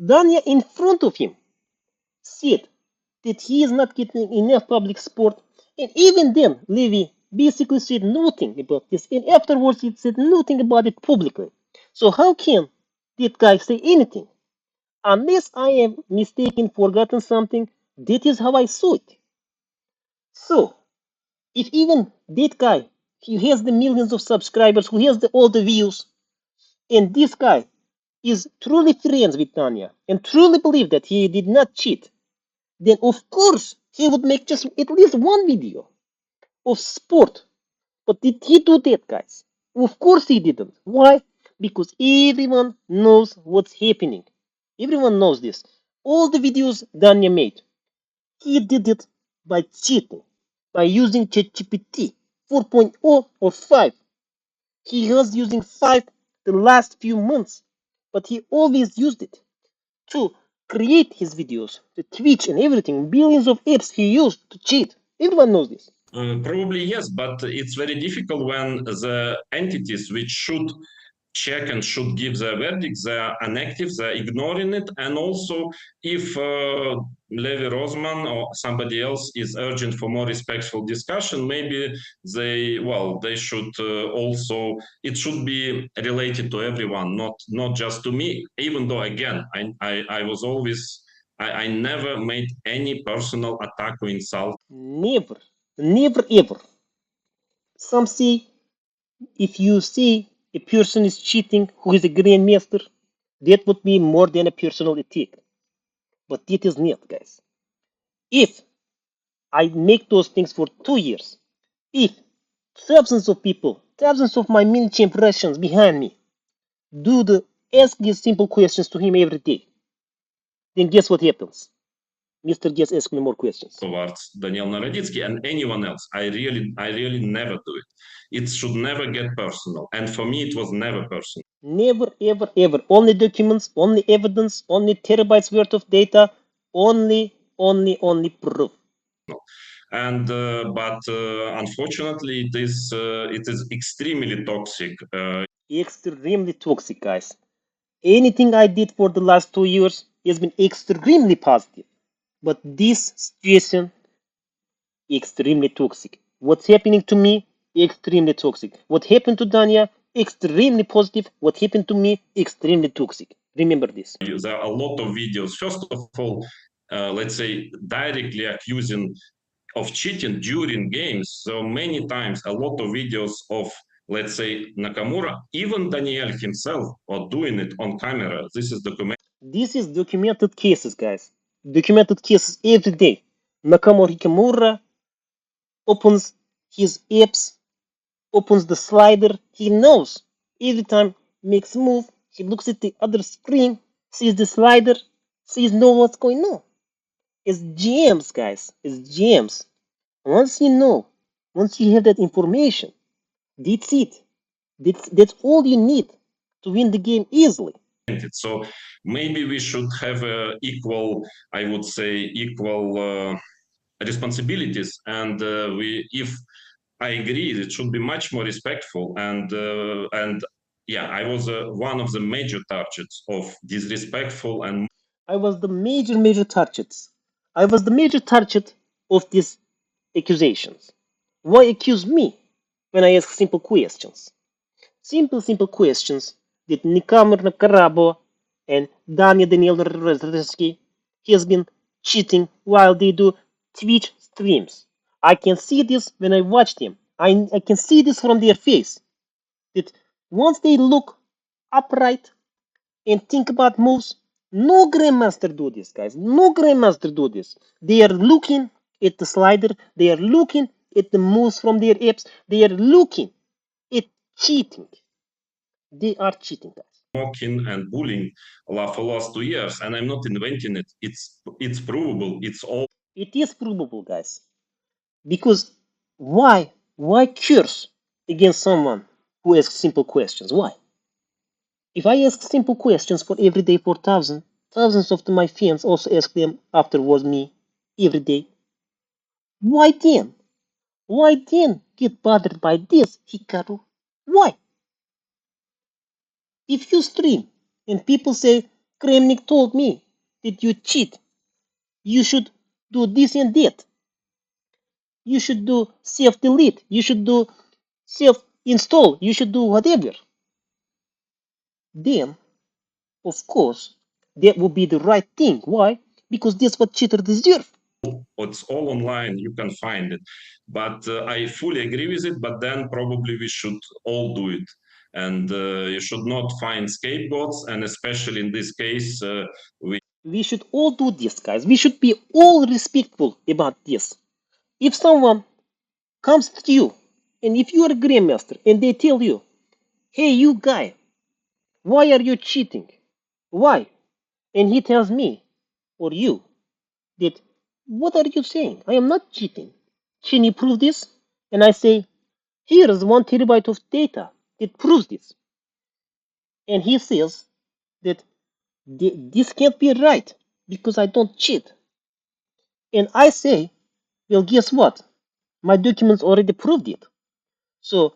Danya in front of him said that he is not getting enough public support, and even then, Levi basically said nothing about this, and afterwards he said nothing about it publicly. So how can that guy say anything? Unless I am mistaken, forgotten something, that is how I saw it. So, if even that guy, he has the millions of subscribers, who has all the views, and this guy is truly friends with Tanya and truly believe that he did not cheat, then of course he would make just at least one video of sport. But did he do that, guys? Of course he didn't. Why? Because everyone knows what's happening. Everyone knows this. All the videos Danya made, he did it by cheating, by using ChatGPT 4.0 or 5. He was using 5 the last few months, but he always used it to create his videos, the Twitch and everything. Billions of apps he used to cheat. Everyone knows this. Probably yes, but it's very difficult when the entities which should check and should give the verdict, they're inactive, they're ignoring it. And also, if Levi Rosman or somebody else is urging for more respectful discussion, maybe they should also, it should be related to everyone, not just to me, even though, again, I was always, I never made any personal attack or insult. Never, never ever. Some say if you say a person is cheating who is a grandmaster, that would be more than a personal attack. But that is not, guys. If I make those things for 2 years, if thousands of people, thousands of my mini champ Russians behind me, ask these simple questions to him every day, then guess what happens? Mr. Guest ask me more questions. Towards Daniel Naroditsky and anyone else. I really never do it. It should never get personal. And for me, it was never personal. Never, ever, ever. Only documents, only evidence, only terabytes worth of data, only proof. And but unfortunately, it is extremely toxic. Extremely toxic, guys. Anything I did for the last 2 years has been extremely positive. But this situation, extremely toxic. What's happening to me, extremely toxic. What happened to Danya, extremely positive. What happened to me, extremely toxic. Remember this. There are a lot of videos. First of all, let's say directly accusing of cheating during games. So many times, a lot of videos of, let's say, Nakamura, even Daniel himself, are doing it on camera. This is documented. This is documented cases, guys. documented cases every day. Nakamura Hikamura opens his apps, opens the slider. He knows every time makes a move. He looks at the other screen, sees the slider, sees know what's going on. It's GMs, guys. It's GMs. Once you know, once you have that information, that's it. That's all you need to win the game easily. So maybe we should have equal, I would say, equal responsibilities, and if I agree, it should be much more respectful. And yeah, I was one of the major targets of disrespectful and I was the major targets. I was the major target of these accusations. Why accuse me when I ask simple questions? Simple questions that Nikamur Nakarabo and Daniel Rezreski has been cheating while they do Twitch streams. I can see this when I watch them. I can see this from their face. That once they look upright and think about moves, no Grandmaster do this, guys. No Grandmaster do this. They are looking at the slider. They are looking at the moves from their apps. They are looking at cheating. They are cheating, guys. mocking and bullying for last 2 years, and I'm not inventing it. It's provable. It's all. It is provable, guys. Because why curse against someone who asks simple questions? Why? If I ask simple questions for every day for thousands of my fans also ask them afterwards me every day. Why then? Why then get bothered by this, Hikaru? Why? If you stream and people say, Kramnik told me that you cheat, you should do this and that. You should do self-delete. You should do self-install. You should do whatever. Then, of course, that would be the right thing. Why? Because that's what cheaters deserve. It's all online. You can find it. But I fully agree with it. But then probably we should all do it. And you should not find scapegoats. And especially in this case, We should all do this, guys. We should be all respectful about this. If someone comes to you, and if you are a grandmaster, and they tell you, hey, you guy, why are you cheating? Why? And he tells me, or you, that, what are you saying? I am not cheating. Can you prove this? And I say, here is 1 terabyte of data that proves this. And he says that this can't be right because I don't cheat. And I say, well, guess what? My documents already proved it. So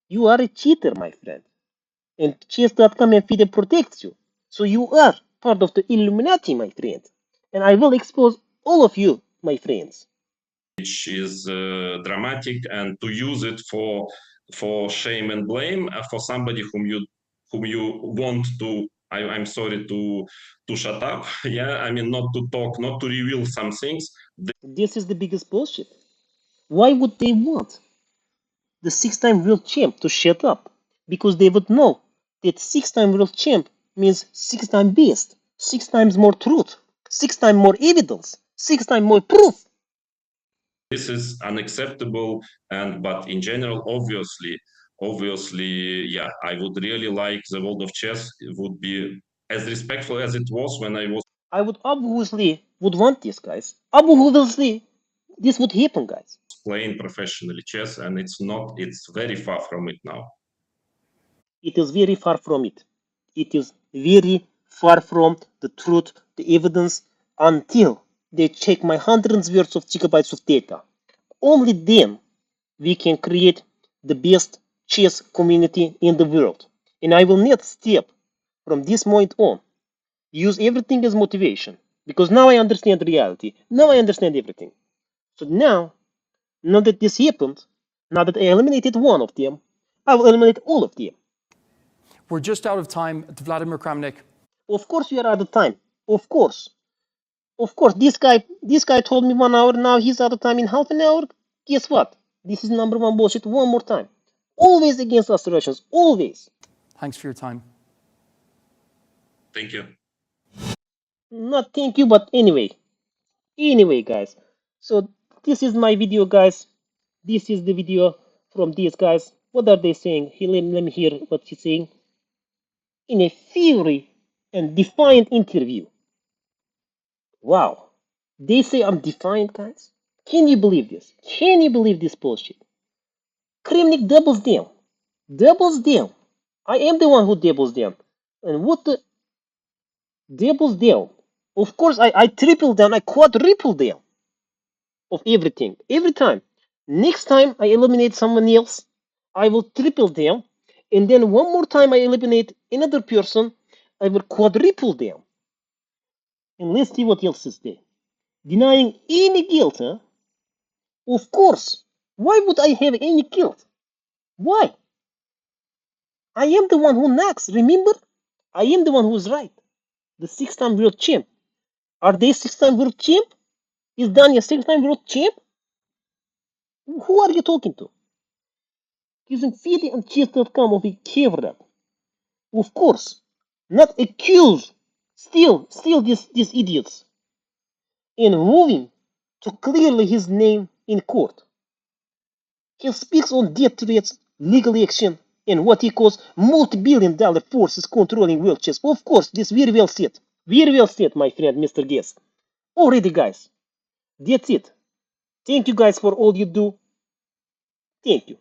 you are a cheater, my friend. And chess.com and FIDE protects you. So you are part of the Illuminati, my friend. And I will expose all of you, my friends. which is dramatic, and to use it for shame and blame for somebody whom you want to. I'm sorry to shut up. Yeah, I mean not to talk, not to reveal some things. This is the biggest bullshit. Why would they want the 6-time world champ to shut up? Because they would know that 6-time world champ means 6-time best, 6 times more truth, 6 times more evidence, 6 times more proof. This is unacceptable, and but in general, obviously, yeah, I would really like the world of chess would be as respectful as it was when I was I would obviously would want this, guys. Obviously, this would happen, guys. playing professionally chess, and it's not. It's very far from it now. It is very far from it. It is very far from the truth, the evidence, until they check my hundreds worth of gigabytes of data. Only then we can create the best chess community in the world. And I will not step from this point on. Use everything as motivation. Because now I understand reality. Now I understand everything. So now that this happened, now that I eliminated one of them, I will eliminate all of them. We're just out of time, Vladimir Kramnik. Of course you are out of time. Of course. Of course. This guy told me 1 hour, now he's out of time in half an hour. Guess what? This is number one bullshit one more time. Always against us Russians. Always. Thanks for your time. Thank you. Not thank you, but anyway. Anyway, guys. So this is my video, guys. This is the video from these guys. What are they saying? Let me hear what she's saying. In a fiery and defiant interview. Wow. They say I'm defiant, guys. Can you believe this? Can you believe this bullshit? Kramnik doubles down. Doubles down. I am the one who doubles down. And what the doubles down? Of course, I triple down, I quadruple down of everything. Every time. Next time I eliminate someone else, I will triple down. And then one more time I eliminate another person, I will quadruple down. And let's see what else is there. Denying any guilt, huh? Of course. Why would I have any guilt? Why? I am the one who knocks, remember? I am the one who's right. The six-time world champ. Are they six-time world champ? Is Daniel six-time world champ? Who are you talking to? Using Fidi and Chess.com will be covered up. Of course. Not accuse. Still these idiots. And moving to clearly his name in court. He speaks on death threats, legal action, and what he calls multi-billion-dollar forces controlling world chess. Of course, this very well said. Very well said, my friend, Mr. Guest. Already, guys. That's it. Thank you guys for all you do. Thank you.